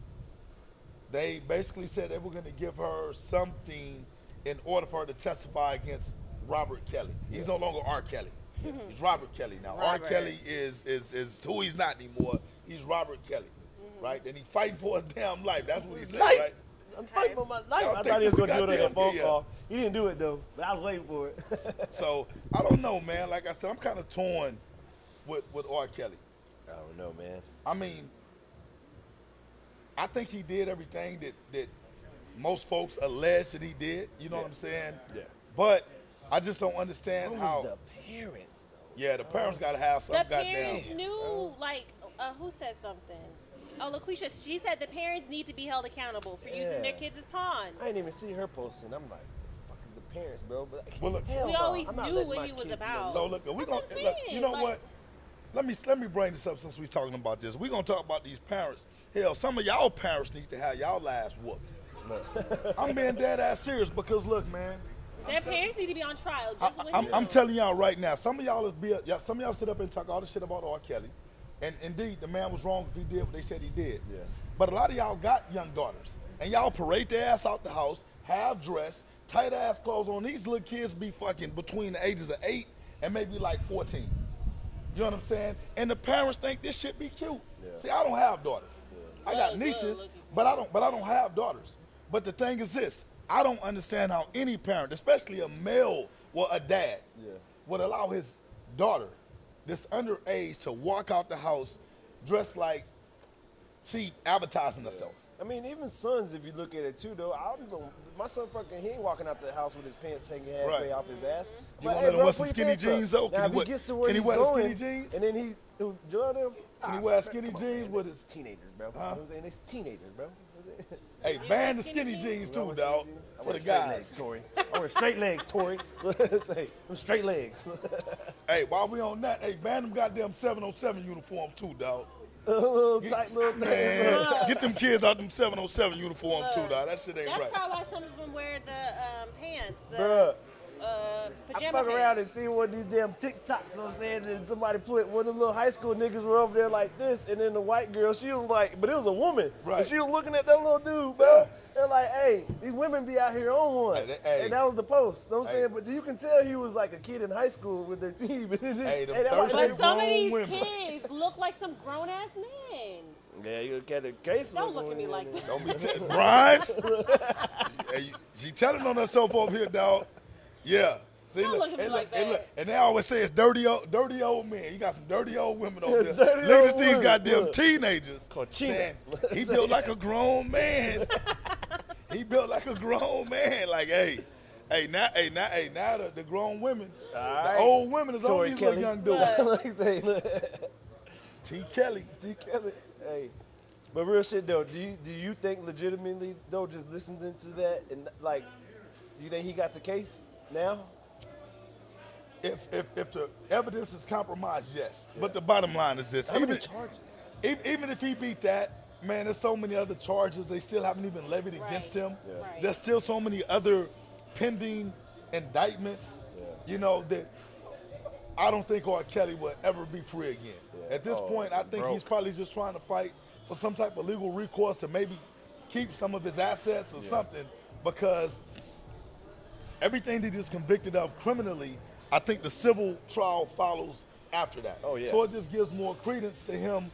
B: They basically said they were going to give her something in order for her to testify against Robert Kelly. He's no longer R. Kelly. He's Robert Kelly now. R.
A: Robert.
B: Kelly is who he's not anymore. He's Robert Kelly, right? And he's fighting for his damn life. That's what he said,
C: Life.
B: right?
C: I'm fighting for my life.
B: Y'all
C: I
B: think
C: thought he was
B: this
C: going to do it on a
B: goddamn
C: phone
B: deal.
C: call. He didn't do it, though, but I was waiting for it.
B: So I don't know, man. Like I said, I'm kind of torn with R. Kelly.
C: I don't know, man.
B: I mean, I think he did everything that most folks allege that he did. You know what I'm saying?
C: Yeah.
B: But I just don't understand
C: What
B: how.
C: was the parents, though?
B: Yeah, the parents got to have some
A: The
B: goddamn.
A: parents knew, like, who said something? Oh, LaQuisha, she said the parents need to be held accountable for using their
C: Yeah.
A: kids as pawns.
C: I didn't even see her posting. I'm like, the fuck is the parents, bro? But
B: Well, look,
C: hell
A: We
C: no,
A: always
C: I'm not
A: knew
C: letting
A: what
C: my
A: he was
C: kids
A: about.
C: know.
B: So look, we
A: That's
B: gonna
A: what I'm
B: look. You
A: saying,
B: know
A: like-
B: what? Let me bring this up since we're talking about this. We're gonna talk about these parents. Hell, some of y'all parents need to have y'all lives whooped. I'm being dead ass serious because look, man.
A: Their parents need to be on trial. Just what he
B: I'm
A: did.
B: telling y'all right now. Some of y'all sit up and talk all this shit about R. Kelly, and indeed the man was wrong if he did what they said he did.
C: Yeah.
B: But a lot of y'all got young daughters, and y'all parade their ass out the house, have dress, tight ass clothes on. These little kids be fucking between the ages of 8 and maybe like 14. You know what I'm saying? And the parents think this shit be cute.
C: Yeah.
B: See, I don't have daughters. I got
A: Good,
B: nieces,
A: good.
B: but I don't have daughters. But the thing is this: I don't understand how any parent, especially a male or a dad,
C: Yeah.
B: would allow his daughter, this underage, to walk out the house dressed like she advertising herself.
C: I mean, even sons, if you look at it too, though, I don't even. My son fucking, he ain't walking out the house with his pants hanging halfway
B: Right.
C: off his ass.
B: You
C: But,
B: gonna
C: hey,
B: let him
C: bro,
B: wear some
C: put your
B: skinny
C: pants up.
B: jeans, though?
C: Now,
B: Can
C: if
B: he
C: he gets to where
B: can he
C: he's
B: wear the
C: going,
B: skinny jeans?
C: and then he join them.
B: Can he wear skinny jeans with his?
C: Teenagers, bro.
B: Huh?
C: You know what I'm saying? It's teenagers, bro.
B: Hey,
A: You
B: ban
A: wear
B: the
A: skinny
B: skinny
A: jeans?
B: jeans
C: I
B: too,
C: wear
B: dog,
C: skinny jeans. I
B: for
C: wear
B: the
C: straight
B: guys.
C: legs, Tori. I wear straight legs, Tori. Say, them straight legs.
B: Hey, while we on that, hey, ban them goddamn 707 uniforms too, dog.
C: Little tight little thing.
B: Man, get them kids out them 707 uniforms too, dog. That shit ain't
A: That's
B: right.
A: probably why some of them wear the pants, the
C: Bruh.
A: uh,
C: I
A: pajama
C: fuck around
A: pants.
C: and see one of these damn TikToks, you know what I'm saying, and somebody put one of the little high school niggas were over there like this, and then the white girl, she was like, but it was a woman,
B: Right.
C: and she was looking at that little dude, bro. They're like, hey, these women be out here on one.
B: Hey,
C: And that was the post, you know what I'm
B: hey.
C: saying? But you can tell he was like a kid in high school with their team.
B: Hey, them
C: that white
B: thirsty
C: lady-
A: But some of
B: grown
A: these
B: women.
A: kids look like some grown ass men.
C: Yeah, you got a case.
A: Don't look at me like that.
B: Don't be Brian. Hey, she telling on herself over here, dog. Yeah. See,
A: Don't look at me
B: hey,
A: like
B: hey,
A: that.
B: and they always say it's dirty old men. You got some dirty old women over there.
C: Dirty
B: Look
C: old
B: at these
C: women.
B: goddamn
C: Look.
B: teenagers.
C: Cochina.
B: saying, he built like a grown man. He built like a grown man. Like, hey, now the grown women,
C: All
B: the
C: right.
B: old women is on
C: Tori
B: these
C: Kelly.
B: little young dudes.
A: Look.
C: Like say, look.
B: T. Kelly.
C: T. Kelly. Hey. But real shit though, do you think legitimately though, just listening to that and like, do you think he got the case now?
B: If the evidence is compromised, yes. But the bottom line is this:
C: How many charges?
B: even if he beat that, man, there's so many other charges they still haven't even levied against him.
C: Yeah.
A: Right.
B: There's still so many other pending indictments.
C: Yeah.
B: You know that I don't think R. Kelly will ever be free again.
C: Yeah.
B: At this
C: Oh,
B: point, I think
C: broke.
B: he's probably just trying to fight for some type of legal recourse to maybe keep some of his assets or something, because everything that he's convicted of criminally, I think the civil trial follows after that.
C: Oh, yeah.
B: So it just gives more credence to him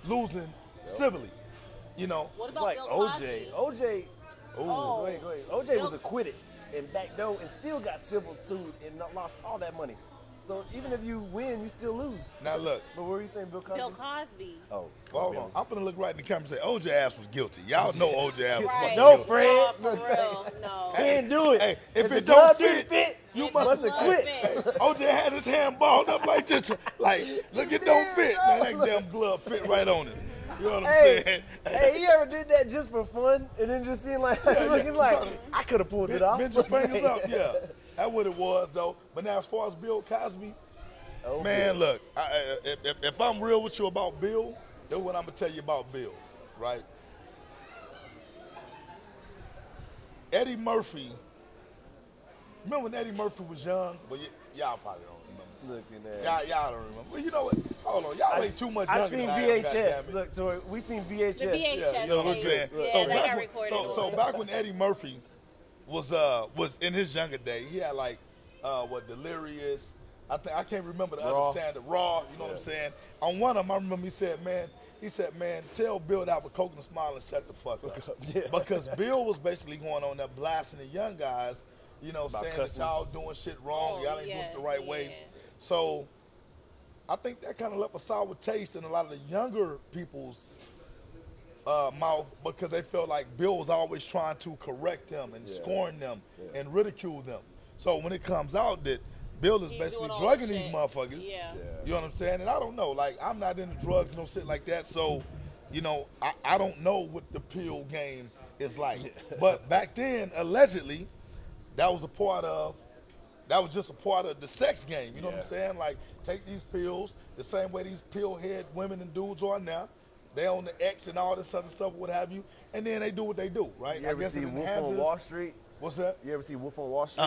B: losing civilly. You know,
A: What
C: It's
A: about
C: like
A: Bill
C: OJ.
A: Cosby?
C: OJ.
A: Oh.
C: Go ahead. OJ was
A: Bill-
C: acquitted and back door and still got civil sued and lost all that money. So even if you win, you still lose.
B: now look.
C: But what were you saying, Bill Cosby?
A: Bill Cosby.
C: Oh,
B: Well, hold on. I'm gonna look right in the camera and say OJ ass was guilty. Y'all know OJ ass was
A: Right.
B: fucking
C: No,
B: guilty.
C: Fred.
A: No, for
C: Look,
A: real. No.
C: He didn't do it.
B: Hey, if
C: the
B: it don't
C: glove
B: fit,
C: didn't
B: You
A: And
B: must
C: have
A: gloves
C: quit.
A: fit.
B: OJ had his hand balled up like this. Like, look, it don't fit, man. That damn glove fit right on it. You know what I'm saying?
C: Hey, you ever did that just for fun and then just seeing like looking like I could have pulled it off?
B: Bend your fingers up, yeah. That's what it was, though. But now, as far as Bill Cosby, man, look, if I'm real with you about Bill, that's what I'm going to tell you about Bill, right? Eddie Murphy, remember when Eddie Murphy was young? Well, y'all probably don't remember.
C: Looking at
B: Y'all don't remember. Well, you know what? Hold on. Y'all ain't too much younger
C: I've seen
B: than I am,
C: VHS.
B: goddammit.
C: Look, Tori, we seen VHS.
A: The VHS.
B: Yeah, you know what I'm
A: tapes.
B: saying?
A: Yeah,
B: So
A: they got
B: back
A: recorded.
B: so back when Eddie Murphy was in his younger day, he had like Delirious. I can't remember the
C: Raw.
B: other standard. Raw, you know what I'm saying? On one of them, I remember he said, man, tell Bill to have a coke and a smile and shut the fuck up.
C: Yeah.
B: Because Bill was basically going on there blasting the young guys, you know,
C: About
B: saying
C: cussing.
B: that y'all doing shit wrong, y'all ain't doing it the right way.
A: Yeah.
B: So I think that kind of left a sour taste in a lot of the younger people's mouth because they felt like Bill was always trying to correct them and scorn them and ridicule them. So when it comes out that Bill is
A: He's
B: basically
A: doing all
B: drugging
A: that
B: these
A: shit.
B: motherfuckers,
A: Yeah.
B: you know what I'm saying? And I don't know, like I'm not into drugs and no shit like that, so you know I don't know what the pill game is like. But back then, allegedly, that was just a part of the sex game. You know what I'm saying? Like, take these pills the same way these pill head women and dudes are now. They on the X and all this other stuff, what have you, and then they do what they do, right?
C: You ever see Wolf on Wall Street?
B: What's that?
C: You ever see Wolf on Wall Street?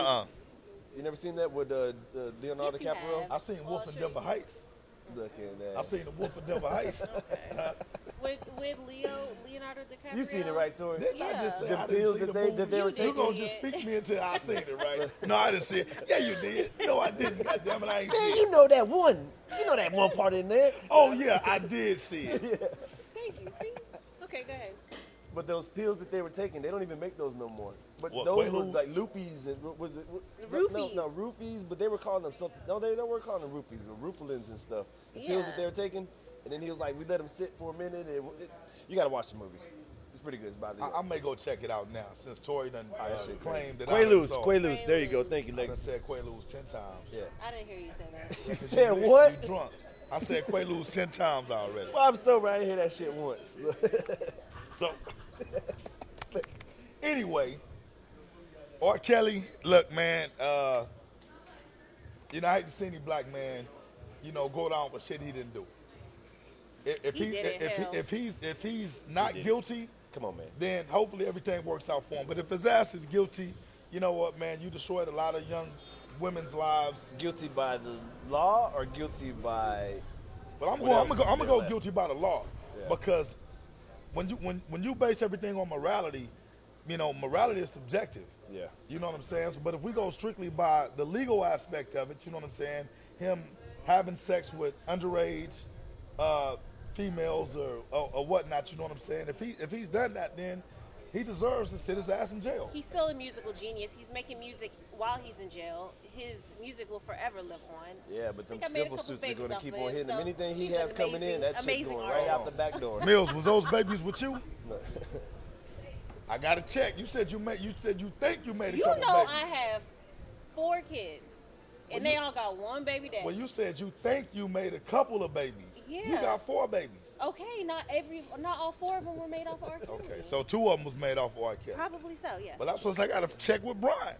C: You never seen that with Leonardo
A: Yes, you
C: DiCaprio?
A: have.
B: I seen Wolf in
A: Wall
B: Denver
A: Street.
B: Heights.
C: Looking at
B: I seen the Wolf in Denver Heights.
A: With Leonardo DiCaprio.
C: You seen it, right, Tori?
B: Didn't I just say
A: The
B: I didn't
C: pills
B: see
C: that
B: the
C: they-
B: movie?
C: that they were
B: You
A: taking?
B: gonna just speak me until I seen it, right? No, I didn't see it. Yeah, you did. No, I didn't. God damn it, I ain't see
C: Man,
B: it.
C: you know that one. You know that one part in there.
B: Oh yeah, I did see it.
A: Thank you. See? Okay, go ahead.
C: But those pills that they were taking, they don't even make those no more. But
B: What,
C: those were
B: Quaaludes?
C: like Loopies and was it?
A: Roofies.
C: No, Roofies. But they were calling them something. No, they weren't calling them Roofies. But Roofalins and stuff. The pills that
A: Yeah.
C: they were taking, and then he was like, we let them sit for a minute. You got to watch the movie. It's pretty good. It's about
B: I may go check it out now since Tori done
C: shit
B: claimed that
C: Quaaludes.
B: I saw.
C: Quaaludes. There you go. Thank you,
B: I done
C: Legacy.
B: said Quaaludes 10 times.
C: Yeah.
A: I didn't hear you say that.
C: You
B: 'Cause
C: said
B: lit,
C: what?
B: You drunk. I said Quaaludes 10 times already.
C: Well, I'm sober. I didn't hear that shit once.
B: So, anyway, R.kelly, look, man, you know, I hate to see any black man, you know, go down for shit he didn't do. If he's not guilty,
C: Come on, man.
B: then hopefully everything works out for him. But if his ass is guilty, you know what, man, you destroyed a lot of young women's lives.
C: Guilty by the law or guilty by?
B: But I'm
C: What
B: gonna
C: else is
B: go
C: there
B: guilty by the law,
C: Yeah.
B: because when you base everything on morality, you know, morality is subjective.
C: Yeah.
B: You know what I'm saying? So, but if we go strictly by the legal aspect of it, you know what I'm saying? Him having sex with underage females or whatnot, you know what I'm saying? If he's done that, then he deserves to sit his ass in jail.
A: He's still a musical genius. He's making music while he's in jail. His music will forever live on.
C: Yeah, but them
A: I made a
C: civil
A: couple
C: suits are
A: babies
C: going to
A: off
C: keep
A: of
C: on
A: him,
C: hitting him.
A: so
C: Anything he
A: he's
C: has
A: an
C: coming in, that shit's
A: amazing
C: going
A: artist.
C: right out the back door.
B: Mills, was those babies with you? I gotta check. You said you think you made a
A: You
B: couple
A: know
B: babies.
A: I have 4 kids, and they all got one baby daddy.
B: Well, you said you think you made a couple of babies. You
A: Yeah.
B: got 4 babies.
A: Okay, not all 4 of them were made off of R. Kelly.
B: Okay, so 2 of them was made off of R. Kelly.
A: Probably so, yes.
B: But that's what I gotta check with Brian.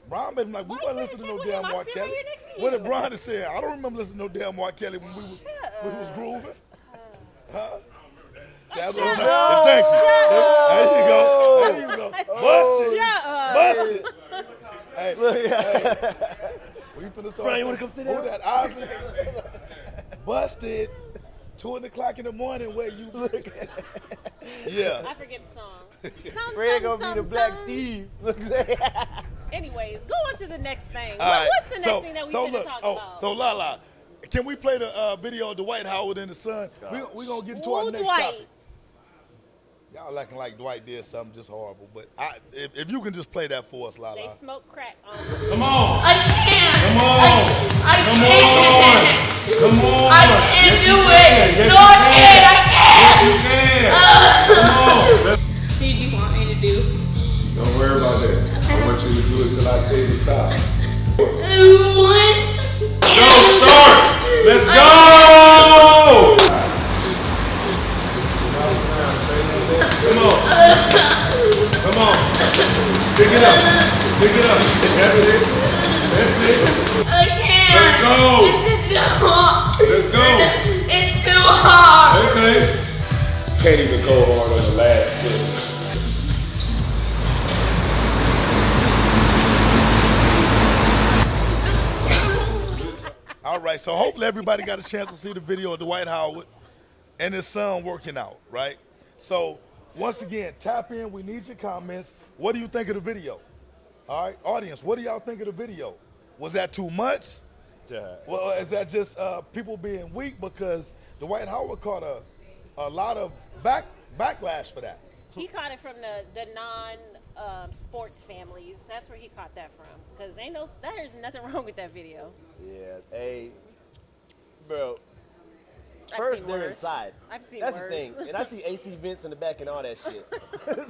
B: Brian made him like, we
A: Why
B: wasn't
A: you
B: listening to no
A: gotta check
B: damn
A: with him?
B: R.
A: I'm sitting
B: Kelly.
A: right here next to
B: What did
A: you.
B: Brian say? I don't remember listening to no damn R. Kelly when we was grooving. Huh? See, that's what I'm saying. Thank you. There you go. Busted.
A: Shut up.
B: Busted. Hey, hey. When you finna start
C: Brian, you
B: saying,
C: wanna come sit
B: who
C: down?
B: that Ozzy? Busted. 2:00 in the morning where you Yeah.
A: I forget the song.
C: Fred gonna be the Black Steve.
A: Anyways, go on to the next thing.
B: All right.
A: What's the next thing that we finna talk about?
B: So Lala, can we play the video of Dwight Howard in the Sun? We gonna get into our
A: Ooh,
B: next
A: Dwight.
B: topic. Y'all acting like Dwight did something just horrible, but if you can just play that for us,
A: They
B: Lala.
A: smoke crack on.
D: Come on.
E: I can't.
D: Come on.
E: I
D: Come
E: can't.
D: on. Come on.
E: I can't
D: Yes,
E: do
D: you
E: it.
D: can. Yes,
E: No,
D: you
E: I
D: can.
E: can't. I can't.
D: Yes, you can. Come on. Let's-
E: What do you want me to do?
D: Don't worry about that. I want you to do it till I tell you to stop.
E: Let's go! Come on. Come on. Pick it up. Pick it up. That's it. That's it.
F: I can't.
E: Let's go.
F: It's too hard.
E: Let's go.
F: It's too hard.
E: Okay. Can't even go hard on the last sip.
B: All right, so hopefully everybody got a chance to see the video of Dwight Howard and his son working out, right? So once again, tap in. We need your comments. What do you think of the video? All right, audience, what do y'all think of the video? Was that too much?
C: Yeah.
B: Well, is that just people being weak because Dwight Howard caught a lot of backlash for that?
A: He caught it from the non-sports families. That's where he caught that from. Because there's nothing wrong with that video.
C: Yeah. Hey, bro.
A: I've
C: First,
A: seen
C: they're
A: worse.
C: inside.
A: I've seen
C: That's
A: worse.
C: the thing. And I see AC vents in the back and all that shit.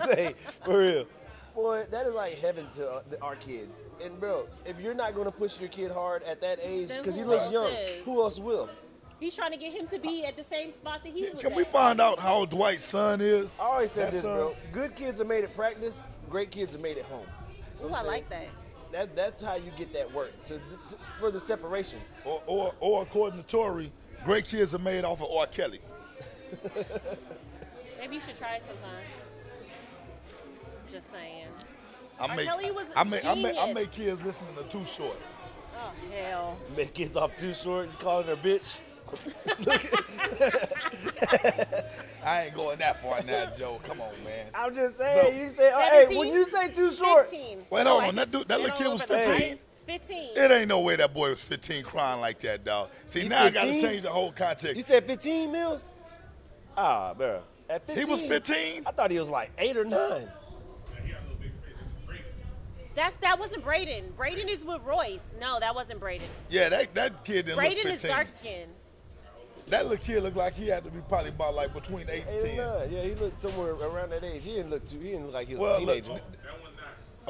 C: Say, for real. Boy, that is like heaven to our kids. And, bro, if you're not going to push your kid hard at that age,
A: Then
C: because he
A: who
C: looks
A: else
C: young,
A: is?
C: who else will?
A: He's trying to get him to be at the same spot that he was
B: Can
A: at.
B: we find out how Dwight's son is?
C: I always said
B: That
C: this,
B: son?
C: bro. Good kids are made at practice. Great kids are made at home. You know
A: Ooh,
C: what
A: I
C: I'm
A: like
C: saying?
A: that.
C: That's how you get that work. For the separation.
B: Or according to Tory, great kids are made off of R.kelly.
A: Maybe you should try it sometime. Just saying.
B: I
A: R.kelly was
B: I
A: genius.
B: make kids listening to Too Short.
A: Oh, hell.
C: Make kids off too short and calling her bitch.
B: I ain't going that far now, Joe. Come on, man.
C: I'm just saying.
B: So-
C: You say, hey,
A: 17?
C: when you say too short,
A: 15.
B: Wait,
A: No,
B: hold
A: I
B: on.
A: just
B: That
A: went
B: little kid
A: all
B: was
A: over the
B: 15?
A: place. 15.
B: It ain't no way that boy was 15 crying like that, dog. See,
C: He
B: now I got to
C: 15?
B: change the whole context.
C: you said 15 mils? Ah, bro. At 15,
B: He was 15?
C: I thought he was like 8 or 9.
A: That wasn't Braden. Braden is with Royce. No, that wasn't Braden.
B: Yeah, that kid didn't
A: Braden
B: look
A: is
B: 15.
A: dark skinned.
B: That little kid looked like he had to be probably about like between 8 and
C: 8
B: 10.
C: or 9. Yeah, he looked somewhere around that age. He didn't look like he was
B: Well,
C: a teenager.
B: look,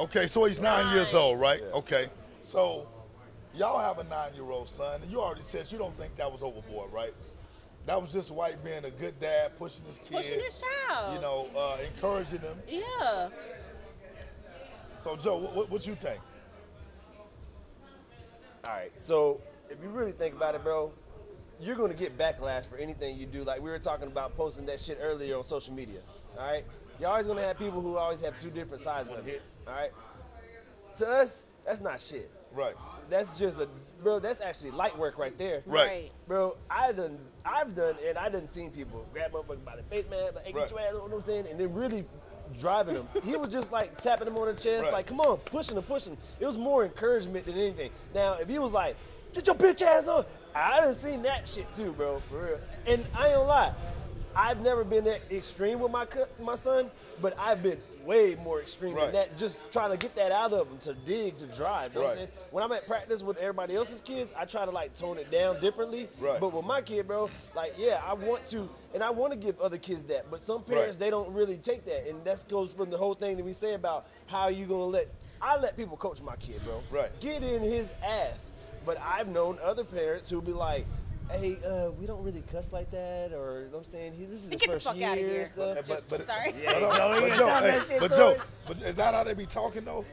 B: okay, so he's 9 years old, right?
C: Yeah.
B: Okay. So y'all have a 9-year-old son, and you already said you don't think that was overboard, right? That was just Dwight being a good dad, pushing his kid.
A: Pushing his child.
B: You know, encouraging him.
A: Yeah.
B: So, Joe, what you think?
C: All right, so if you really think about it, bro, you're going to get backlash for anything you do. Like we were talking about posting that shit earlier on social media, all right? You're always going to have people who always have two different sides of it, all right? To us, that's not shit.
B: Right.
C: That's just that's actually light work right there.
B: Right.
C: Bro, I've done, and I done seen people grab motherfuckers by the face, man, like, hey, get your ass, you know what I'm saying? And then really driving them. He was just like tapping them on the chest,
B: Right.
C: like, come on, pushing him. It was more encouragement than anything. Now, if he was like, get your bitch ass on, I done seen that shit too, bro, for real. And I ain't gonna lie, I've never been that extreme with my son, but I've been way more extreme
B: Right.
C: than that, just trying to get that out of him, to dig, to drive. You know what I'm
B: Right.
C: saying? When I'm at practice with everybody else's kids, I try to like tone it down differently.
B: Right.
C: But with my kid, bro, like, yeah, I want to give other kids that. But some parents,
B: Right.
C: they don't really take that. And that goes from the whole thing that we say about how you going to I let people coach my kid, bro.
B: Right.
C: Get in his ass. But I've known other parents who'll be like, hey, we don't really cuss like that, or you know what I'm saying, this is the
A: Get the
C: first
A: fuck
C: year
A: outta here.
C: and stuff.
B: But
A: Sorry.
B: But,
C: no, he
B: but
C: ain't
B: Joe,
C: talking that shit,
B: but
C: sorry.
B: Joe, but is that how they be talking though?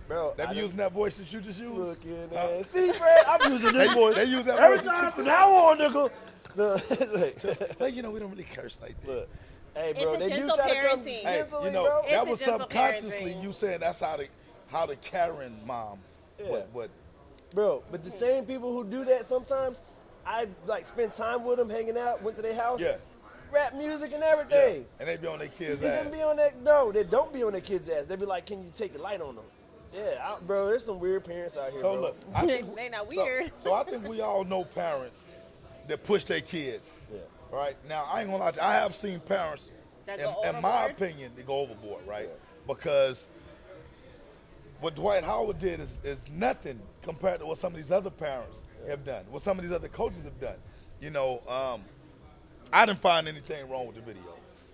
C: Bro,
B: They be using that voice that you just used?
C: Looking at see, Fred, I'm using this voice.
B: They use that
C: every
B: voice.
C: time from now on, nigga. No, it's like,
B: Well, you know, we don't really curse like that.
C: look, hey, bro,
A: It's a
C: they do
A: gentle
C: try to come
A: parenting.
B: Hey,
C: gently,
B: you know,
C: bro.
A: It's
B: that
A: a
B: was
A: gentle
B: subconsciously
A: parenting.
B: you saying that's how the Karen mom
C: Yeah.
B: would.
C: Bro, but the same people who do that sometimes, I like spend time with them, hanging out, went to their house,
B: Yeah.
C: rap music and
B: Yeah.
C: everything.
B: And they be on their kids'
C: They
B: ass.
C: don't be on that. No, they don't be on their kids' ass. They be like, "Can you take a light on them?" Yeah, bro. There's some weird parents out here.
B: So
C: bro.
B: look, I think,
A: They not
B: so-
A: weird.
B: So, I think we all know parents that push their kids.
C: Yeah.
B: Right now, I ain't gonna lie to you, I have seen parents,
A: That
B: in,
A: go
B: in my
A: overboard?
B: opinion, they go overboard, right? Because what Dwight Howard did is nothing compared to what some of these other parents have done, what some of these other coaches have done. You know, I didn't find anything wrong with the video.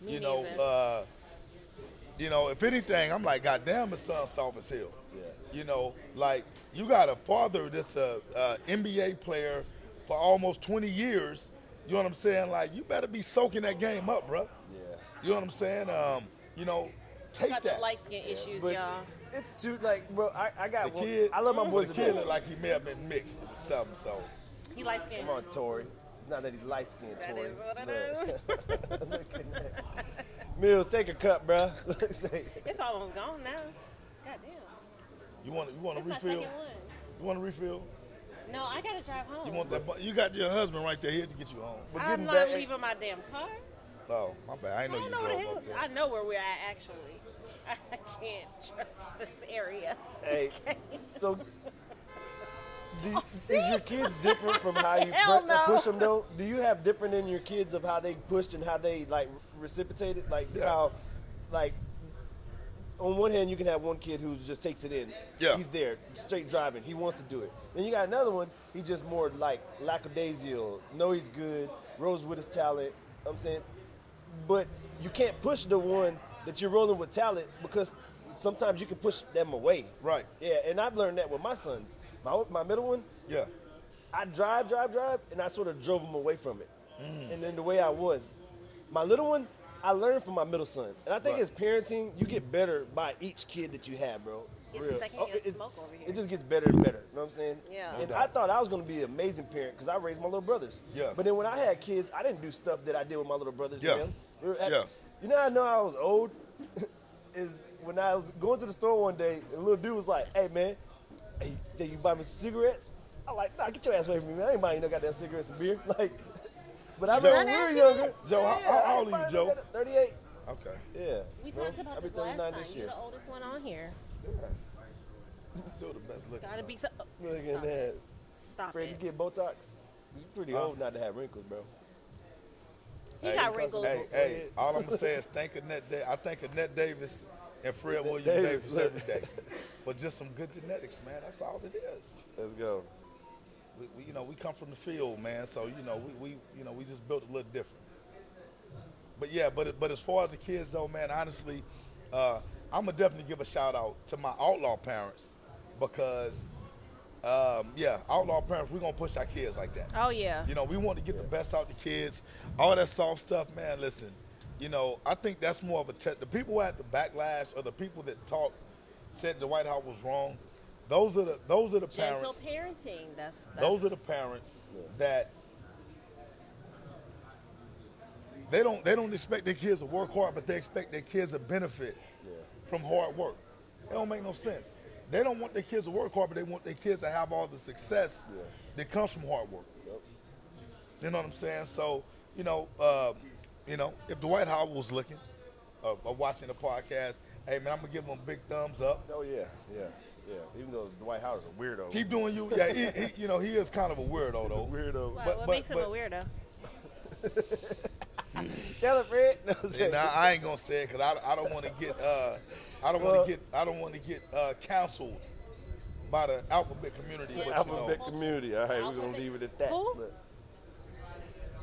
A: Me
B: You know,
A: neither.
B: if anything, I'm like, God damn, his son's soft as hell.
C: Yeah.
B: You know, like you got a father that's a NBA player, for almost 20 years. You know what I'm saying? Like, you better be soaking that game up, bro.
C: Yeah.
B: You know what I'm saying? You know, take
A: Got
B: that.
A: the light skin issues,
C: But
A: y'all.
C: it's too like, bro. I got
B: The
C: one.
B: kid,
C: I love my boys.
B: The
C: to
B: kid
C: death.
B: looked like he may have been mixed with something. So
A: He light skinned.
C: Come on, Tori. It's not that he's light skinned,
A: That
C: Tori.
A: is what it is.
C: Look at that. Mills, take a cup, bro. Say,
A: It's almost gone now. Goddamn.
B: you want a
A: That's my
B: refill?
A: second one.
B: You want a refill?
A: No, I gotta drive home.
B: You want that? You got your husband right there here to get you home.
C: But
A: I'm
C: getting
A: not
C: back-
A: leaving my damn car.
B: Oh, my bad. I didn't know
A: I
B: you
A: don't know where the
B: drove
A: hell.
B: up there.
A: I know where we're at actually. I can't trust this area.
C: Hey,
A: Okay.
C: so
A: Oh,
C: is your kids different from how you
A: Hell no.
C: push them though? Do you have different in your kids of how they pushed and how they like reciprocated? Like
B: Yeah.
C: how, like, on one hand you can have one kid who just takes it in.
B: Yeah.
C: He's there, straight driving. He wants to do it. Then you got another one. He just more like lackadaisical. Know he's good. Rose with his talent. I'm saying, but you can't push the one that you're rolling with talent because sometimes you can push them away.
B: Right.
C: Yeah, and I've learned that with my sons. My middle one,
B: Yeah.
C: I drive, and I sort of drove him away from it. And then the way I was. My little one, I learned from my middle son. And I think
B: Right.
C: as parenting, you get better by each kid that you have, bro.
A: It's
C: Real.
A: second-hand smoke over here.
C: It just gets better and better. You know what I'm saying?
A: Yeah.
C: And
B: No
C: I
B: doubt.
C: thought I was going to be an amazing parent because I raised my little brothers.
B: Yeah.
C: But then when I had kids, I didn't do stuff that I did with my little brothers.
B: Yeah.
C: Them.
B: Yeah.
C: You know how I know I was old? Is when I was going to the store one day, and a little dude was like, "Hey, man, hey, did you buy me some cigarettes?" I'm like, "Nah, get your ass away from me, man. I ain't buying you no goddamn cigarettes and beer." Like, but I remember when we were younger.
B: Joe, how old are you, Joe?
C: 38.
B: Okay.
C: Yeah.
A: We
C: Bro,
A: talked
C: I'll
A: about
C: be
A: this last
C: 39
A: time.
C: this
A: You're
C: year.
A: the oldest one on here.
B: Still the best looking.
A: Gotta be so.
C: Look at
A: Stop
C: that.
A: it. Stop
C: Fred,
A: it.
C: you get Botox? You're pretty old not to have wrinkles, bro.
A: He
B: Hey,
A: got wrinkles.
B: Hey, all I'm gonna say is thank Annette. I thank Annette Davis and Fred William
C: Davis.
B: Davis every day for just some good genetics, man. That's all it is.
C: Let's go.
B: We come from the field, man. So we just built a little different. But yeah, but as far as the kids though, man, honestly, I'm gonna definitely give a shout out to my outlaw parents because, outlaw parents, we're gonna push our kids like that.
A: Oh yeah.
B: We want to get the best out the kids. All that soft stuff, man. Listen, I think that's more of a the people who had the backlash or the people that said Dwight Howard was wrong. Those are the
A: Gentle
B: parents.
A: parenting. That's
B: Those are the parents that they don't expect their kids to work hard, but they expect their kids to benefit from hard work. It don't make no sense. They don't want their kids to work hard, but they want their kids to have all the success that comes from hard work.
C: Yep.
B: You know what I'm saying? So, if Dwight Howard was looking or watching the podcast, hey man, I'm gonna give him a big thumbs up.
C: Oh yeah. Even though Dwight Howard's a weirdo.
B: Keep doing you. Yeah, he is kind of a weirdo though.
C: Weirdo.
A: what makes him a weirdo?
C: Tell it, Fred. No,
B: And I ain't gonna say it because I don't want to get I don't want to get counseled by the alphabet community. But
C: Alphabet community. All right, we're gonna
A: Alphabet-
C: leave it at that.
A: Who?
C: Look.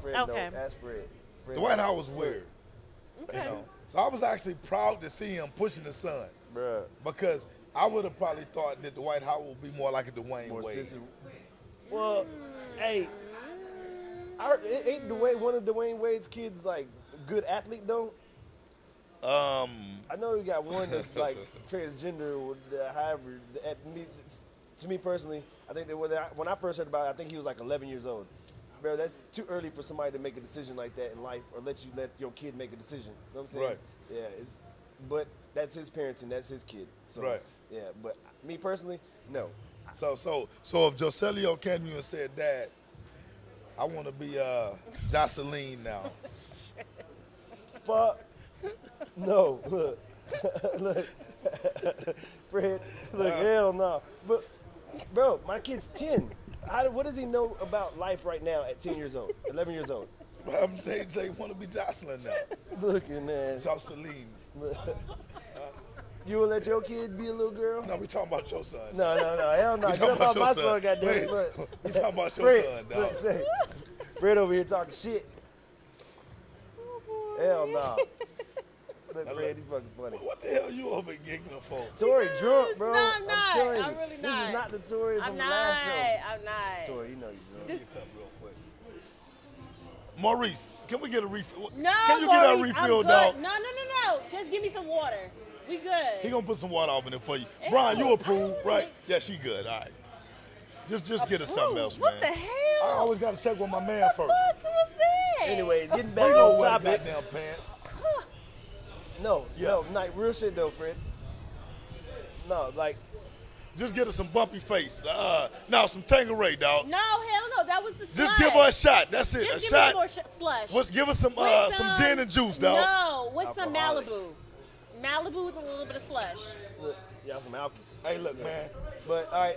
C: Fred,
A: Okay.
C: no, ask Fred.
B: Dwight Howard was weird.
A: Okay.
B: So I was actually proud to see him pushing his son
C: Bruh.
B: because I would have probably thought that Dwight Howard would be more like a Dwayne
C: More
B: Wade.
C: sensitive. Well, hey, I heard, ain't one of Dwayne Wade's kids like a good athlete though? I know you got one that's like transgender or however. To me personally, I think that when I first heard about it, I think he was like 11 years old. Bro, that's too early for somebody to make a decision like that in life, or let your kid make a decision. You know what I'm saying?
B: Right.
C: Yeah. But that's his parents and that's his kid. So,
B: Right.
C: Yeah. But me personally, no.
B: So if Joselio came to you and said, "Dad, I want to be Jocelyn now,"
C: Fuck. No. Look. Fred. Look. Hell no. But, bro, my kid's 10. What does he know about life right now at 10 years old, 11 years old?
B: I'm saying you want to be Jocelyn now,
C: Look at that.
B: Jocelyn.
C: You will let your kid be a little girl?
B: No, we talking about your son.
C: No. Hell no.
B: We
C: Get
B: talking
C: up
B: about
C: off my
B: your
C: son,
B: son.
C: goddamn it.
B: Wait,
C: Look.
B: we talking about your
C: Fred,
B: son, dog.
C: look, say, Fred over here talking shit. Hell no. Look,
B: Now,
C: Fred, you fucking funny.
B: What the hell you over giggling for?
C: Tori drunk, bro.
A: No, I'm not.
C: telling you.
A: I'm really
C: This
A: not.
C: is not the Tori
A: I'm
C: from the
A: not.
C: last show.
A: I'm not.
C: Tori, you know you drunk.
A: Just
B: Cup, bro. Maurice, can we get a refill?
A: No,
B: can you get a
A: Maurice,
B: refill,
A: I'm good.
B: dog?
A: No. Just give me some water. We good.
B: He gonna put some water off in it for you.
A: Ew,
B: Brian, you
A: I
B: approve,
A: don't
B: right?
A: think-
B: Yeah, she good. All right. Just get us something else,
A: What
B: man.
A: the hell?
B: I always gotta check with my man
A: What
B: first.
A: the fuck was that?
C: Anyway, getting back
B: You know
C: on
B: what
C: topic.
B: goddamn pants.
C: No,
B: Yeah.
C: like real shit though, Fred. No, like
B: Just get us some bumpy face. Now some Tangeray, dog.
A: No, hell no. That was the slush.
B: Just give her a shot. That's it.
A: Just
B: a
A: give
B: shot.
A: me some more slush.
B: Give us some
A: With
B: gin and juice, dog.
A: No, with some
C: Alcoholics.
A: Malibu. Malibu with a little bit of slush.
C: look, y'all some alkies.
B: Hey, look, man.
C: But all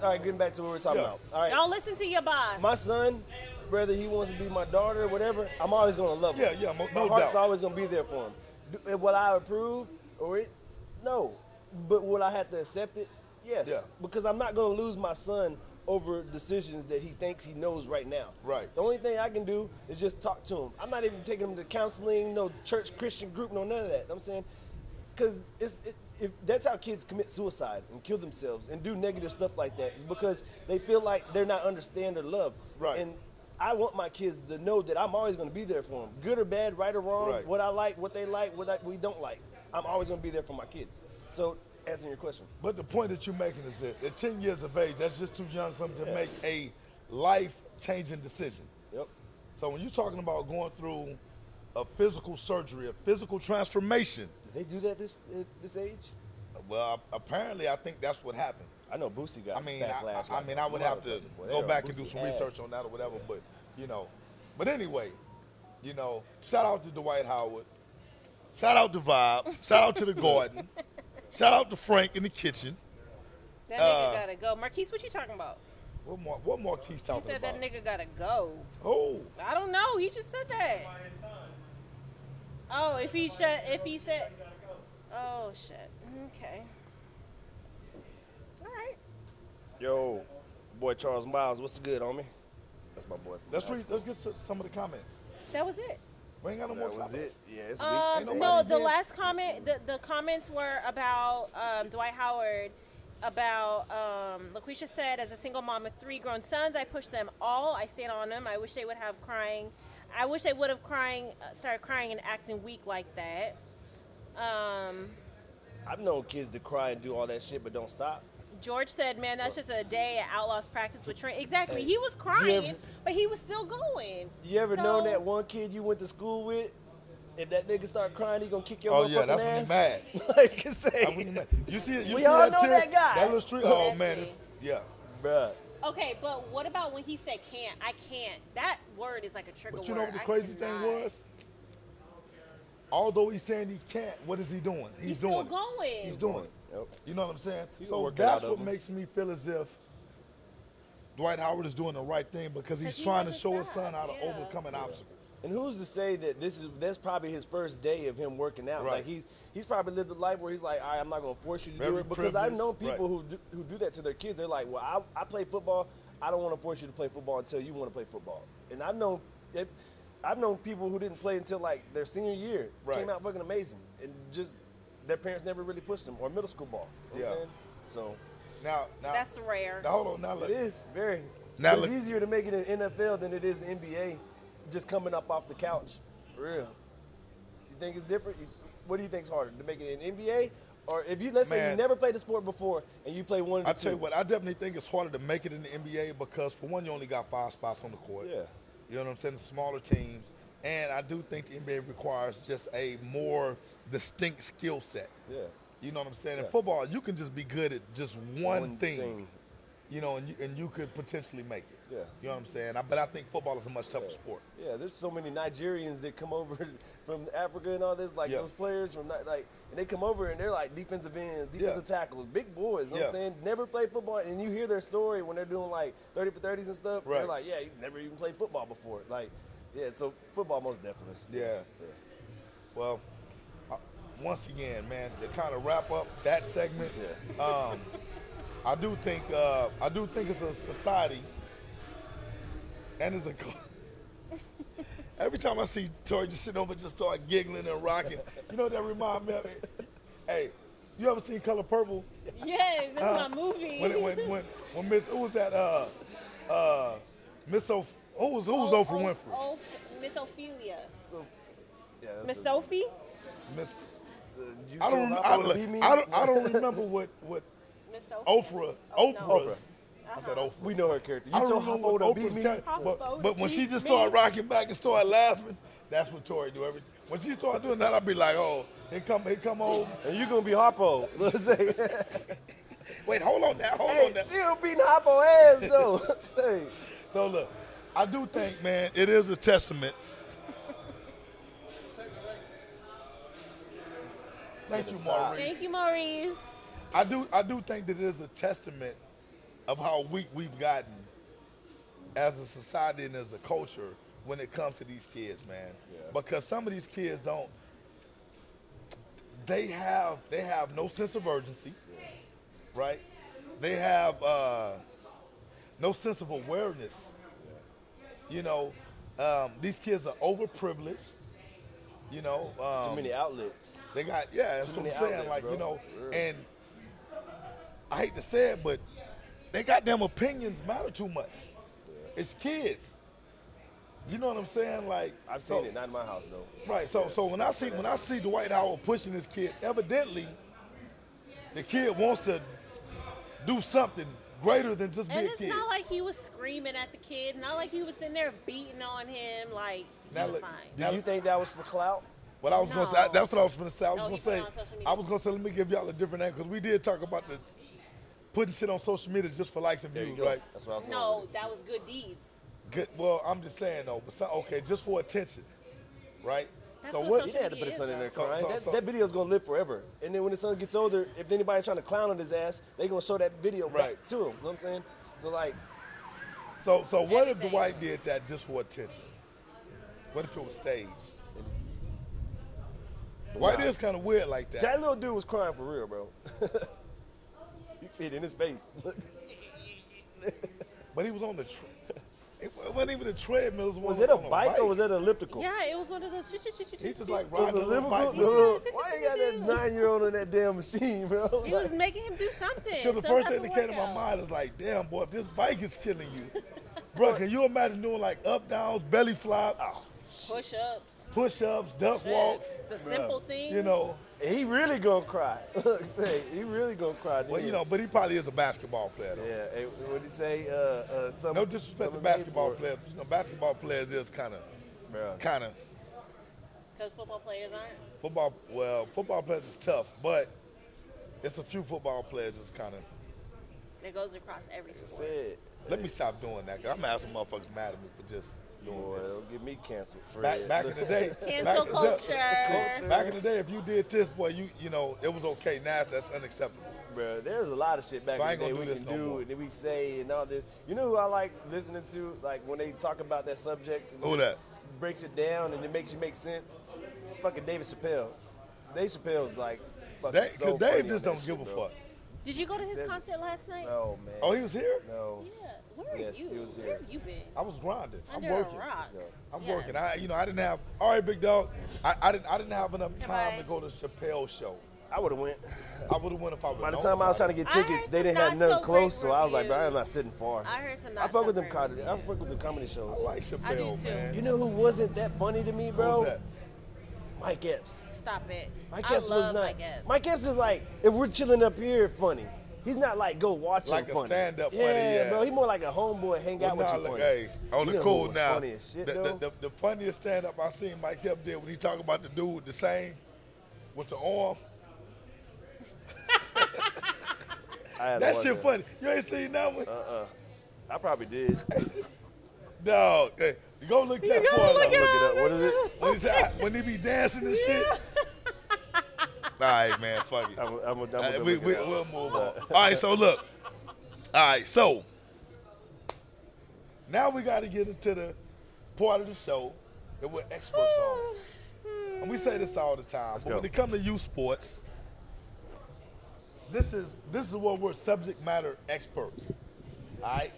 C: right, getting back to what we're talking
B: Yeah.
C: about. All right,
A: Don't listen to your boss.
C: my son, whether he wants to be my daughter or whatever, I'm always gonna love him.
B: Yeah,
C: My
B: no
C: heart's
B: doubt.
C: always gonna be there for him. Will I approve or no? But will I have to accept it? Yes.
B: Yeah.
C: Because I'm not gonna lose my son over decisions that he thinks he knows right now.
B: Right.
C: The only thing I can do is just talk to him. I'm not even taking him to counseling, no church Christian group, no none of that. I'm saying, because if that's how kids commit suicide and kill themselves and do negative stuff like that, is because they feel like they're not understood or loved.
B: Right.
C: And I want my kids to know that I'm always going to be there for them, good or bad, right or wrong,
B: Right.
C: what I like, what they like, we don't like. I'm always going to be there for my kids. So, answering your question.
B: But the point that you're making is this: at 10 years of age, that's just too young for him to
C: Yeah.
B: make a life-changing decision.
C: Yep.
B: So when you're talking about going through a physical surgery, a physical transformation,
C: Did they do that at this age?
B: well, apparently I think that's what happened.
C: I know Boosie got
B: I mean,
C: backlash.
B: I would have to go back and do some research on that or whatever. But but anyway, shout out to Dwight Howard, shout out to Vibe, shout out to the Garden, shout out to Frank in the kitchen.
A: That nigga gotta go. Marquise, what you talking about?
B: What more Keith's
A: He
B: talking
A: said
B: about?
A: that nigga gotta go.
B: Oh,
A: I don't know. He just said that. Oh, if he said. Oh shit. Okay. All right.
C: Yo, boy Charles Miles, what's the good, homie? That's my boy.
B: let's get some of the comments.
A: That was it.
B: We ain't got no more
C: That was
B: comments.
C: it. Yeah, it's
B: Ain't
C: weak.
B: nobody
A: No, the
B: did.
A: last comment, the comments were about Dwight Howard. About LaQuisha said, as a single mom of 3 grown sons, I pushed them all. I stayed on them. I wish they would have crying. I wish they would have started crying and acting weak like that.
C: I've known kids to cry and do all that shit, but don't stop.
A: George said, "Man, that's just a day at Outlaws practice with Trent." Exactly.
C: Hey,
A: He was
C: you
A: crying,
C: ever-
A: but he was still going.
C: You ever
A: So-
C: known that one kid you went to school with? If that nigga start crying, he gonna kick your
B: Oh,
C: motherfucking
B: yeah, that's when
C: ass.
B: he mad.
C: Like you say,
B: That's when he mad. You see
C: We
B: see
C: all
B: that
C: know
B: tear?
C: that guy.
B: That little street. Oh
A: That's
B: man,
A: it.
B: yeah.
C: bruh.
A: Okay, but what about when he said "can't"? I can't. That word is like a trigger
B: But you
A: word.
B: know what the
A: I
B: crazy thing
A: cannot.
B: was? Although he's saying he can't, what is he doing?
A: He's
B: doing
A: still
B: it.
A: going.
B: He's doing it.
C: Yep.
B: You know what I'm saying?
C: He gonna
B: So
C: work it
B: that's
C: out
B: what
C: of him.
B: makes me feel as if Dwight Howard is doing the right thing because he's
A: he
B: trying to
A: doesn't
B: show his
A: stop,
B: son how to
A: yeah.
B: overcome an obstacle.
C: And who's to say that that's probably his first day of him working out?
B: Right.
C: Like he's probably lived a life where he's like, all right, I'm not gonna force you to
B: Very
C: do it, because I've known
B: privileged,
C: people who do that to their kids. They're like, well, I play football. I don't want to force you to play football until you want to play football. And I've known people who didn't play until like their senior year,
B: Right.
C: came out fucking amazing, and just their parents never really pushed them, or middle school ball. You know what I'm
B: Yeah.
C: saying? So
B: Now,
A: That's rare.
B: Now hold on. Now
C: it
B: look.
C: is very.
B: Now
C: It's
B: look-
C: easier to make it in NFL than it is the NBA, just coming up off the couch. For real. You think it's different? What do you think's harder, to make it in NBA, or if you let's say
B: Man.
C: you never played the sport before and you play one of the
B: I tell you
C: two?
B: what, I definitely think it's harder to make it in the NBA because for one, you only got 5 spots on the court.
C: Yeah.
B: You know what I'm saying? The smaller teams. And I do think the NBA requires just a more distinct skill set.
C: Yeah.
B: You know what I'm saying? In
C: Yeah.
B: football, you can just be good at just one thing. You know, and you could potentially make it.
C: Yeah.
B: You know what I'm saying? But I think football is a much tougher sport.
C: Yeah, there's so many Nigerians that come over from Africa and all this, like
B: Yeah.
C: those players from and they come over and they're like defensive ends, defensive tackles, big boys. You know what
B: Yeah.
C: I'm saying? Never played football, and you hear their story when they're doing like 30 for 30s and stuff.
B: Right.
C: They're like, yeah, you never even played football before. Like, yeah, so football most definitely.
B: Yeah. Well, once again, man, to kind of wrap up that segment, I do think it's a society, and it's a. Every time I see Tori just sitting over, just start giggling and rocking. You know what that remind me of? Hey, you ever seen Color Purple?
A: Yes, that's my movie.
B: When Miss, who was that? Miss O. Who was Oprah Winfrey?
A: Miss Ophelia.
C: Yeah,
A: Miss
C: that's
A: Sophie?
B: Miss.
C: you
B: I
C: told
B: don't.
C: Hoppo to beat me?
B: I don't remember what
A: Miss Sophie?
B: Oprah.
A: Oh, no.
B: Oprah's. I said Oprah.
C: We know her character.
B: I
C: You
B: don't
C: told
B: remember
C: Hoppo
B: what
C: to beat
B: Oprah's
C: me?
B: character.
A: Hoppo
B: But when she
A: beat
B: just
A: me.
B: started rocking back and started laughing, that's what Tori do. Every when she started doing that, I'd be like, oh, he come home.
C: And you gonna be Hoppo. Let's say.
B: Wait, hold on now. Hold
C: Hey,
B: on now.
C: still beating Hoppo ass though. Say.
B: So look, I do think, man, it is a testament. Thank you, Maurice.
A: Thank you, Maurice.
B: I do think that it is a testament of how weak we've gotten as a society and as a culture when it comes to these kids, man.
C: Yeah.
B: Because some of these kids don't. They have no sense of urgency, right? They have no sense of awareness. You know, these kids are overprivileged. You know,
C: Too many outlets.
B: they got that's
C: Too
B: what I'm
C: many
B: saying.
C: outlets,
B: Like
C: bro.
B: you know,
C: Yeah.
B: and I hate to say it, but they goddamn opinions matter too much. It's kids. You know what I'm saying? Like
C: I've seen it, not in my house though.
B: Right. So when I see Dwight Howard pushing this kid, evidently the kid wants to do something greater than just be
A: And
B: a
A: it's
B: kid.
A: not like he was screaming at the kid. Not like he was sitting there beating on him. Like,
B: Now
A: he was
B: look,
A: fine.
C: Do you think that was for clout?
B: What I was gonna say,
A: No.
B: that's what I was gonna say. I was
A: No,
B: gonna
A: he put it
B: say,
A: on social media.
B: I was gonna say, let me give y'all a different angle because we did talk about the putting shit on social media just for likes and
C: There you
B: views,
C: go.
B: right?
C: That's what I was going
A: No,
C: with.
A: that was good deeds.
B: Good. Well, I'm just saying though, but okay, just for attention, right?
A: That's
B: so
A: what
B: what?
C: He
A: social
C: didn't have to put his son in there
B: So-
C: crying.
B: so-
C: That video's gonna live forever. And then when his son gets older, if anybody's trying to clown on his ass, they gonna show that video
B: Right.
C: back to him. You know what I'm saying? So like,
B: So what if
A: Everything.
B: Dwight did that just for attention? What if it was staged? Dwight is kind of weird like that.
C: that little dude was crying for real, bro. You see it in his face. Look.
B: But he was on the. It wasn't even a treadmill.
C: Was it a bike or was it elliptical?
A: Yeah, it was one of those.
B: He just like
C: Was
B: riding
C: it
B: a little bike.
C: elliptical? Why you got that 9-year-old on that damn machine, bro?
A: He was making him do something.
B: Because the
A: some
B: first
A: type
B: thing
A: of
B: that came to my
A: workout.
B: mind is like, damn, boy, if this bike is killing you, bro, can you imagine doing like up downs, belly flops,
A: Push-ups.
B: push-ups, duck walks?
A: The simple things.
B: You know,
C: He really gonna cry. Look, say he really gonna cry.
B: well,
C: dude.
B: you know, but he probably is a basketball player. Though.
C: Yeah. Hey, what did he say? Some,
B: No disrespect to
C: some
B: basketball
C: made for it.
B: players. You know, basketball players is kind of
C: Bruh.
A: Because football players aren't.
B: football. Well, football players is tough, but it's a few football players that's kind of.
A: It goes across every
C: That's
A: sport.
C: it.
B: Let me stop doing that. Cause I'm asking motherfuckers mad at me for just doing
C: Boy,
B: this.
C: don't get me canceled.
B: Back in the day,
A: Cancel culture.
B: Back in the day, if you did this, boy, you know it was okay. Now that's unacceptable.
C: Bro, there's a lot of shit back
B: So I
C: in the
B: ain't
C: day
B: gonna
C: we
B: do
C: can
B: this no
C: do
B: more.
C: and then we say and all this. You know who I like listening to? Like when they talk about that subject. and
B: Who
C: just
B: that?
C: Breaks it down and it makes you make sense. Fucking David Chappelle. Dave Chappelle's like fucking
B: Because
C: so
B: Dave
C: funny
B: just
C: on
B: don't
C: that
B: give
C: shit,
B: a
C: bro.
B: fuck.
A: Did you go to his
C: Says-
A: concert last night?
C: No, man.
B: Oh, he was here?
C: No.
A: Yeah. Where are
C: Yes,
A: you?
C: he was here.
A: Where have you been?
B: I was grinding. I'm
A: Under
B: working.
A: a rock.
B: I'm
A: Yes.
B: working. I didn't have. All right, big dog. I didn't have enough time
A: Goodbye.
B: to go to Chappelle's show.
C: I would have went.
B: I would have went if I would.
C: By the time I was trying to get
A: I heard
C: tickets, they
A: some
C: didn't have
A: not
C: nothing
A: so
C: close,
A: great
C: so I was like, bro, I'm
A: reviews.
C: not sitting far.
A: I heard some
C: I
A: not
C: fuck
A: so
C: with them
A: great
C: comedy. I
A: reviews.
C: fuck with the comedy shows.
B: I like Chappelle,
A: too.
B: man.
C: You know who wasn't that funny to me, bro?
B: Who's that?
C: Mike Epps.
A: Stop it.
C: Mike
A: I
C: Epps
A: love
C: was not.
A: Mike Epps.
C: Mike Epps is like, if we're chilling up here, funny. He's not like go watch him
B: Like a
C: funny.
B: stand-up
C: yeah,
B: funny, yeah.
C: bro. He's more like a homeboy, hang out with
B: Nah,
C: you
B: look,
C: funny.
B: hey, on
C: You
B: the
C: know
B: cool
C: who was
B: now.
C: funny as shit, though?
B: The funniest stand-up I seen Mike Epps did when he talked about the dude the same with the arm.
C: I had to
B: That
C: watch
B: shit funny. You ain't seen that one?
C: I probably did.
B: Dog, hey, you go look that
A: gotta
B: part
A: look
B: up.
A: it
C: Look it up. What is it?
B: When he be dancing and shit. All right, man, fuck it.
C: I'm gonna look it up.
B: We'll move on. All right, so look. All right, so now we got to get into the part of the show that we're experts on. And we say this all the time, but
C: go.
B: when it comes to youth sports, this is where we're subject matter experts. All right?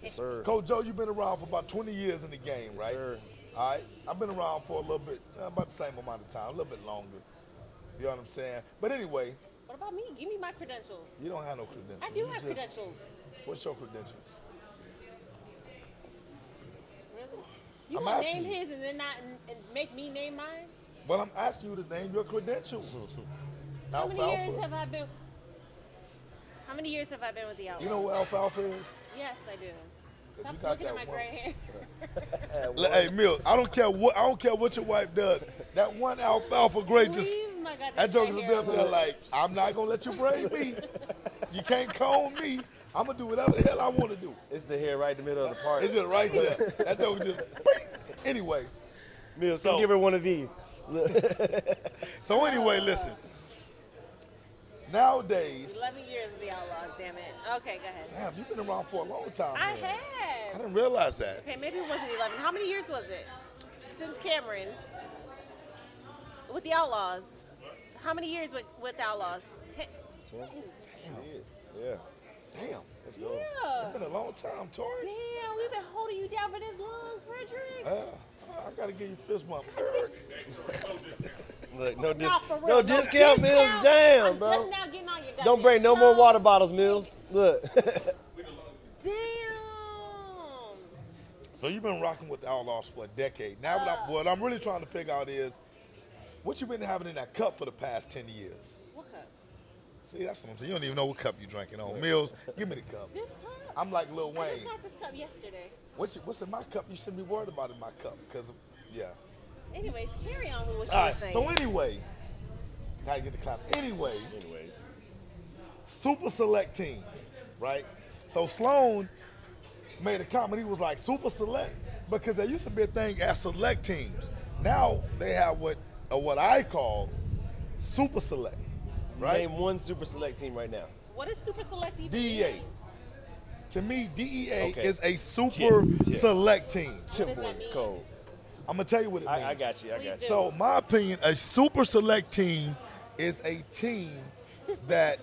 C: Yes, sir.
B: Coach Joe, you've been around for about 20 years in the game, right?
C: sir.
B: All right. I've been around for a little bit, about the same amount of time, a little bit longer. You know what I'm saying? But anyway,
A: What about me? Give me my credentials.
B: you don't have no credentials.
A: I do
B: You
A: have
B: just-
A: credentials.
B: What's your credentials?
A: Really? You
B: I'm
A: gonna
B: asking
A: name
B: you.
A: his and then not and make me name mine?
B: Well, I'm asking you to name your credentials.
A: How many years
B: Alfalfa.
A: have I been? How many years have I been with the Outlaws?
B: You know what alfalfa is?
A: Yes, I do. Stop
B: you got
A: looking at
B: that
A: my
B: one.
A: gray hair.
B: Hey, Mills, I don't care what your wife does. That one alfalfa gray just
A: Leave my goddamn
B: that joker's
A: gray
B: be
A: hair
B: up there
A: alone.
B: like, I'm not gonna let you braid me. You can't comb me. I'm gonna do whatever the hell I want to do.
C: It's the hair right in the middle of the part.
B: It's just right there. That joker just bing. Anyway.
C: Mills,
B: So-
C: give her one of these.
B: So anyway, listen. Nowadays,
A: 11 years with the Outlaws, damn it. Okay, go ahead.
B: damn, you've been around for a long time.
A: I
B: man. I
A: have.
B: didn't realize that.
A: Okay, maybe it wasn't 11. How many years was it? Since Cameron. With the Outlaws. How many years with the Outlaws? 10.
C: Yeah.
B: Damn.
C: Let's go.
A: Yeah.
B: It's been a long time, Tori.
A: Damn, we've been holding you down for this long, Frederick.
B: I gotta give you fist bump.
C: Look,
A: Nah, for real.
C: no discount, Mills. Damn,
A: I'm
C: bro.
A: just now getting on your
C: Don't
A: goddamn
C: bring no more
A: show.
C: water bottles, Mills. Look.
A: Damn.
B: So you've been rocking with the Outlaws for a decade. Now what I'm really trying to figure out is what you been having in that cup for the past 10 years.
A: What cup?
B: See, that's what I'm saying. You don't even know what cup you're drinking on. Mills, give me the cup.
A: This cup?
B: I'm like Lil
A: I
B: Wayne.
A: just got this cup yesterday.
B: What's in my cup? You shouldn't be worried about in my cup because, yeah.
A: Anyways, carry on with what you
B: All
A: were
B: right.
A: saying.
B: So anyway, gotta get the clap. Anyway,
C: Anyways.
B: super select teams, right? So Sloan made a comment. He was like super select because there used to be a thing as select teams. Now they have what I call super select, right?
C: Name one super select team right now.
A: What is super select even
B: DEA.
A: mean?
B: To me, DEA
C: Okay.
B: is a super
C: Yeah.
B: select team.
C: Simple
A: that
C: as
A: mean?
C: cold.
B: I'm gonna tell you what it means.
C: I got you.
A: Please do.
B: So my opinion, a super select team is a team that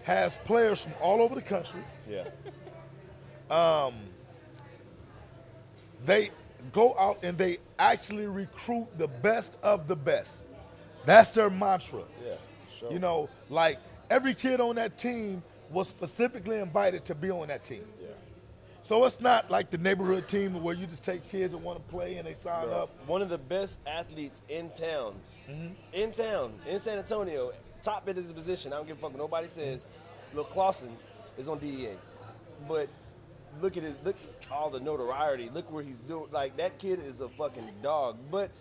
B: has players from all over the country.
C: Yeah.
B: They go out and they actually recruit the best of the best. That's their mantra.
C: Yeah. Sure.
B: You know, like every kid on that team was specifically invited to be on that team.
C: Yeah.
B: So it's not like the neighborhood team where you just take kids that want to play and they sign
C: Bro,
B: up.
C: one of the best athletes in town, in San Antonio, top in his position. I don't give a fuck what nobody says. Lil Clausen is on DEA, but look at all the notoriety. Look where he's doing. Like that kid is a fucking dog. But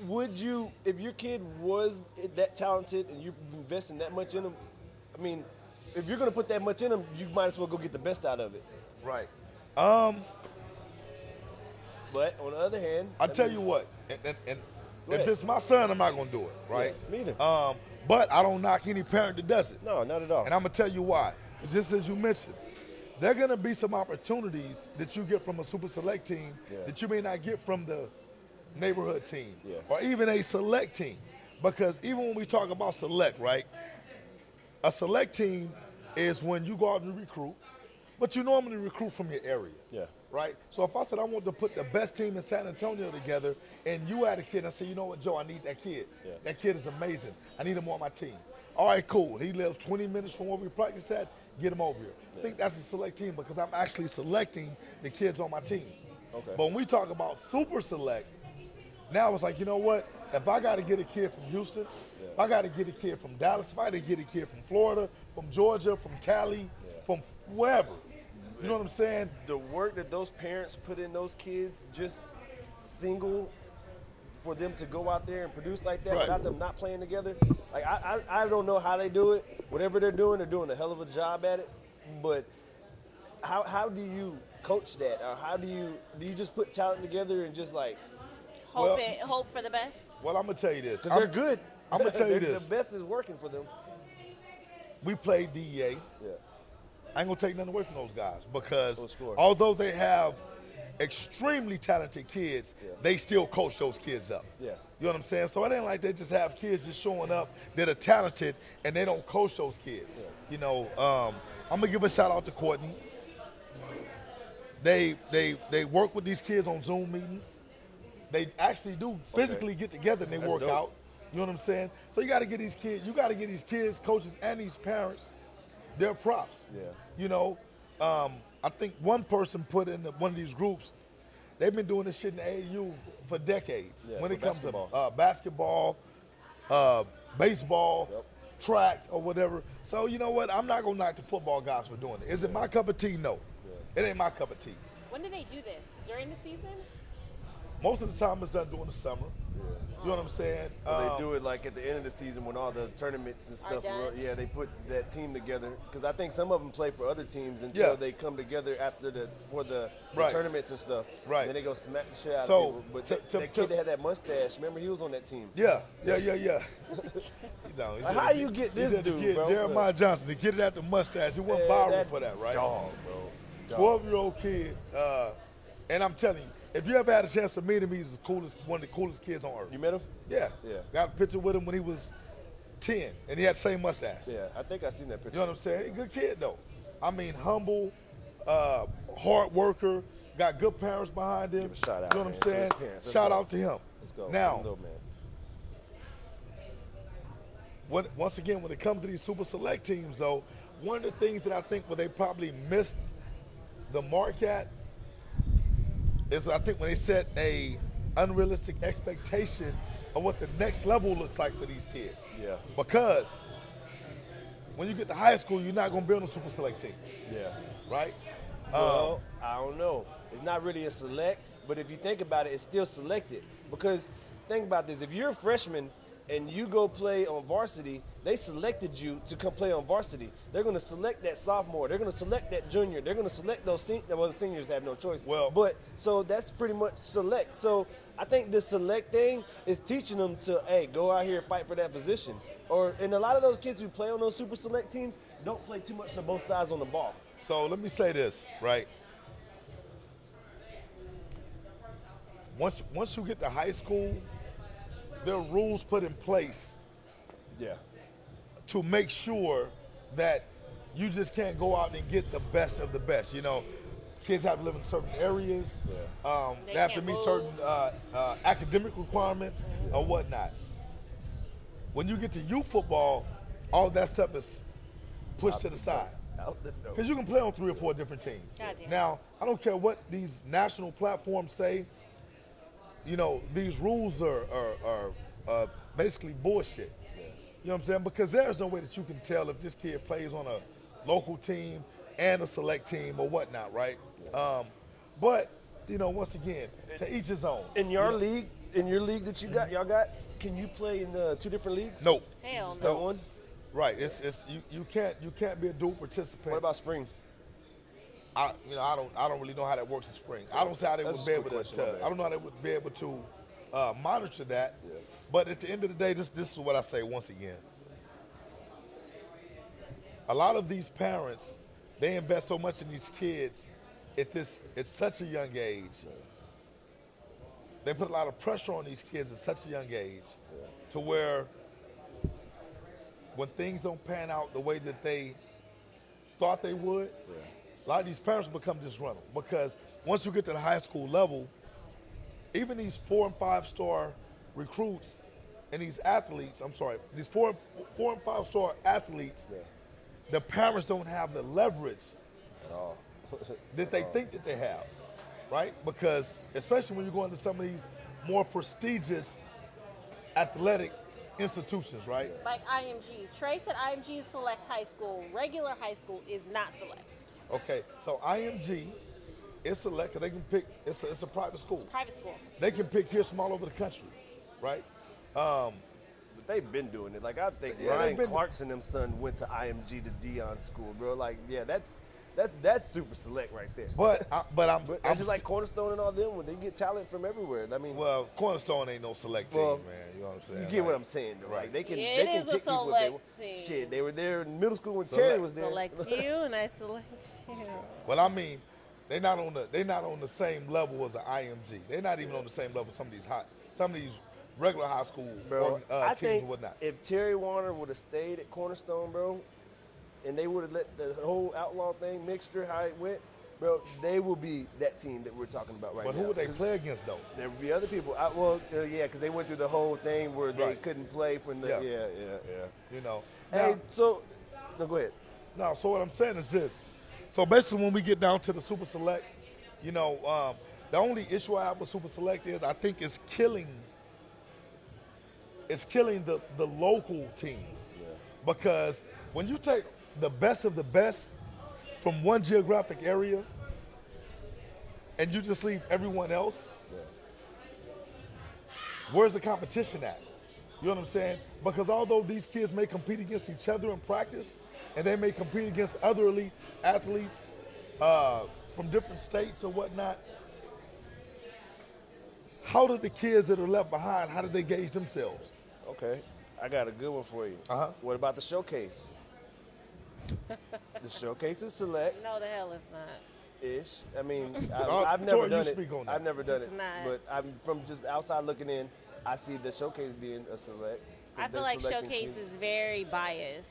C: would you, if your kid was that talented and you're investing that much in him, I mean, if you're gonna put that much in him, you might as well go get the best out of it.
B: Right.
C: But on the other hand,
B: I'll tell you what, and
C: Go
B: if
C: ahead.
B: it's my son, I'm not gonna do it, right?
C: Yeah, me either.
B: But I don't knock any parent that does it.
C: No, not at all.
B: And I'm gonna tell you why. Just as you mentioned, there are gonna be some opportunities that you get from a super select team
C: Yeah.
B: that you may not get from the neighborhood team
C: Yeah.
B: or even a select team. Because even when we talk about select, right? A select team is when you go out and recruit, but you normally recruit from your area.
C: Yeah.
B: Right? So if I said I want to put the best team in San Antonio together and you had a kid, I said, you know what, Joe, I need that kid.
C: Yeah.
B: That kid is amazing. I need him on my team. All right, cool. He lives 20 minutes from where we practice at. Get him over here. I think that's a select team because I'm actually selecting the kids on my team.
C: Okay.
B: But when we talk about super select, now it's like, you know what? If I got to get a kid from Houston, if I got to get a kid from Dallas, if I got to get a kid from Florida, from Georgia, from Cali, from wherever, you know what I'm saying?
C: The work that those parents put in those kids, just single, for them to go out there and produce like that
B: Right.
C: without them not playing together. Like I don't know how they do it. Whatever they're doing a hell of a job at it. But how do you coach that? Or how do you just put talent together and just like,
A: Hope for the best.
B: Well, I'm going to tell you this.
C: because they're good.
B: I'm going to tell you
C: They're-
B: this.
C: The best is working for them.
B: We played DEA.
C: Yeah.
B: I ain't gonna take nothing away from those guys because
C: Go score.
B: although they have extremely talented kids,
C: Yeah.
B: they still coach those kids up.
C: Yeah.
B: You know what I'm saying? So it ain't like they just have kids just showing up that are talented and they don't coach those kids.
C: Yeah.
B: You know, I'm gonna give a shout out to Courtney. They work with these kids on Zoom meetings. They actually do physically get together and they
C: That's
B: work
C: dope.
B: out. You know what I'm saying? So you got to get these kids, coaches, and these parents their props.
C: Yeah.
B: You know, I think one person put in one of these groups they've been doing this shit in the AAU for decades.
C: Yeah,
B: When
C: for
B: it comes
C: basketball.
B: to basketball, baseball,
C: Yep.
B: track, or whatever. So you know what? I'm not gonna knock the football guys for doing it. Is it my cup of tea? No, it ain't my cup of tea.
A: When do they do this? During the season?
B: Most of the time, it's done during the summer. You know what I'm saying?
C: They do it like at the end of the season when all the tournaments and stuff.
A: done?
C: Yeah, they put that team together because I think some of them play for other teams until
B: Yeah.
C: they come together after the
B: Right.
C: tournaments and stuff.
B: Right.
C: Then they go smack the shit out
B: So,
C: of people. But
B: to-
C: that kid that had that mustache, remember he was on that team.
B: Yeah. He down.
C: How you get this
B: the
C: dude,
B: kid,
C: bro?
B: Jeremiah Johnson, the kid that had the mustache. He went
C: Man,
B: viral
C: that
B: for that, right?
C: Dog, bro. Dog.
B: 12-year-old kid, and I'm telling you, if you ever had a chance to meet him, he's one of the coolest kids on earth.
C: You met him?
B: Yeah.
C: Yeah.
B: Got a picture with him when he was 10, and he had the same mustache.
C: Yeah, I think I seen that picture.
B: You know what I'm saying? He's a good kid, though. I mean, humble, hard worker, got good parents behind him.
C: Give a shout out,
B: You know what
C: man,
B: I'm
C: to his
B: saying?
C: parents. Let's
B: Shout
C: go.
B: out to him.
C: Let's go.
B: Now,
C: Little man.
B: once again, when it comes to these super select teams, though, one of the things that I think where they probably missed the mark at is I think when they set a unrealistic expectation of what the next level looks like for these kids.
C: Yeah.
B: Because when you get to high school, you're not going to be on a super select team,
C: Yeah.
B: right?
C: Well, I don't know. It's not really a select, but if you think about it, it's still selected. Because think about this: if you're a freshman and you go play on varsity, they selected you to come play on varsity. They're going to select that sophomore. They're going to select that junior. They're going to select those well, the seniors have no choice. But so that's pretty much select. So I think the select thing is teaching them to, hey, go out here and fight for that position. And a lot of those kids who play on those super select teams don't play too much on both sides on the ball.
B: So let me say this, right? Once you get to high school, there are rules put in place to make sure that you just can't go out and get the best of the best. You know, kids have to live in certain areas. They have to
A: can't
B: meet
A: move.
B: certain academic requirements or whatnot. When you get to youth football, all that stuff is pushed to the side. Because you can play on 3 or 4 different teams.
A: Goddamn.
B: Now, I don't care what these national platforms say. You know, these rules are basically bullshit. You know what I'm saying? Because there's no way that you can tell if this kid plays on a local team and a select team or whatnot, right? But, you know, once again, to each his own.
C: In your league that y'all got, can you play in 2 different leagues?
B: Nope.
A: Hell
C: Just
A: no.
C: one?
B: Right. It's you can't be a dual participant.
C: What about spring?
B: I don't really know how that works in spring. I don't say how they
C: That's
B: would
C: a
B: be
C: good
B: able
C: question,
B: to.
C: my bad.
B: I don't know how they would be able to monitor that. Yeah. But at the end of the day, this is what I say once again. A lot of these parents, they invest so much in these kids at such a young age. They put a lot of pressure on these kids at such a young age, to where when things don't pan out the way that they thought they would, a lot of these parents become disgruntled, because once you get to the high school level, even these 4 and 5 star recruits and these athletes, these 4 and 5 star athletes, the parents don't have the leverage
C: At all.
B: that they think that they have, right? Because especially when you go into some of these more prestigious athletic institutions, right?
A: Like IMG. Trey said IMG is select high school. Regular high school is not select.
B: Okay, so IMG is select because they can pick. It's a private school.
A: Private school.
B: They can pick kids from all over the country, right?
C: But they've been doing it. Like, I think
B: Yeah,
C: Ryan
B: they've been-
C: Clarkson, them son, went to IMG to Dion school, bro. Like, yeah, that's super select right there.
B: But
C: But it's just like Cornerstone and all them when they get talent from everywhere. I mean,
B: well, Cornerstone ain't no select team,
C: Well,
B: man. You know what I'm saying?
C: you get what
B: Like,
C: I'm saying, though.
B: right.
C: Like, they can,
A: Yeah,
C: they
A: it
C: can
A: is a
C: pick people if they
A: select
C: want.
A: team.
C: Shit, they were there in middle school when
B: Select.
C: Terry was there.
A: Select you and I select you.
B: Well, I mean, they're not on the same level as the IMG. They're not even on the same level as some of these regular high school
C: Bro, I
B: teams
C: think
B: and whatnot.
C: if Terry Warner would have stayed at Cornerstone, bro, and they would have let the whole outlaw thing mixture how it went, bro, they will be that team that we're talking about right
B: But
C: now.
B: who would they
C: 'Cause
B: play against though?
C: there would be other people. Yeah, because they went through the whole thing where they
B: Right.
C: couldn't play from the.
B: Yeah.
C: Yeah.
B: You know.
C: Hey,
B: Now-
C: so no, go ahead.
B: No, so what I'm saying is this. So basically, when we get down to the super select, you know, The only issue I have with Super Select is I think it's killing the local teams. Because when you take the best of the best from one geographic area and you just leave everyone else, where's the competition at? You know what I'm saying? Because although these kids may compete against each other in practice, and they may compete against other elite athletes from different states or whatnot, how do the kids that are left behind, how do they gauge themselves?
C: Okay, I got a good one for you. What about the showcase? The showcase is select.
A: No, the hell it's not.
C: Ish. I mean,
B: Tori,
C: I've never
B: you
C: done it.
B: speak on that.
C: I've never done
A: It's
C: it.
A: not.
C: But I'm from just outside looking in. I see the showcase being a select. 'Cause
A: I feel
C: they're
A: like
C: selecting
A: Showcase
C: kids.
A: is very biased.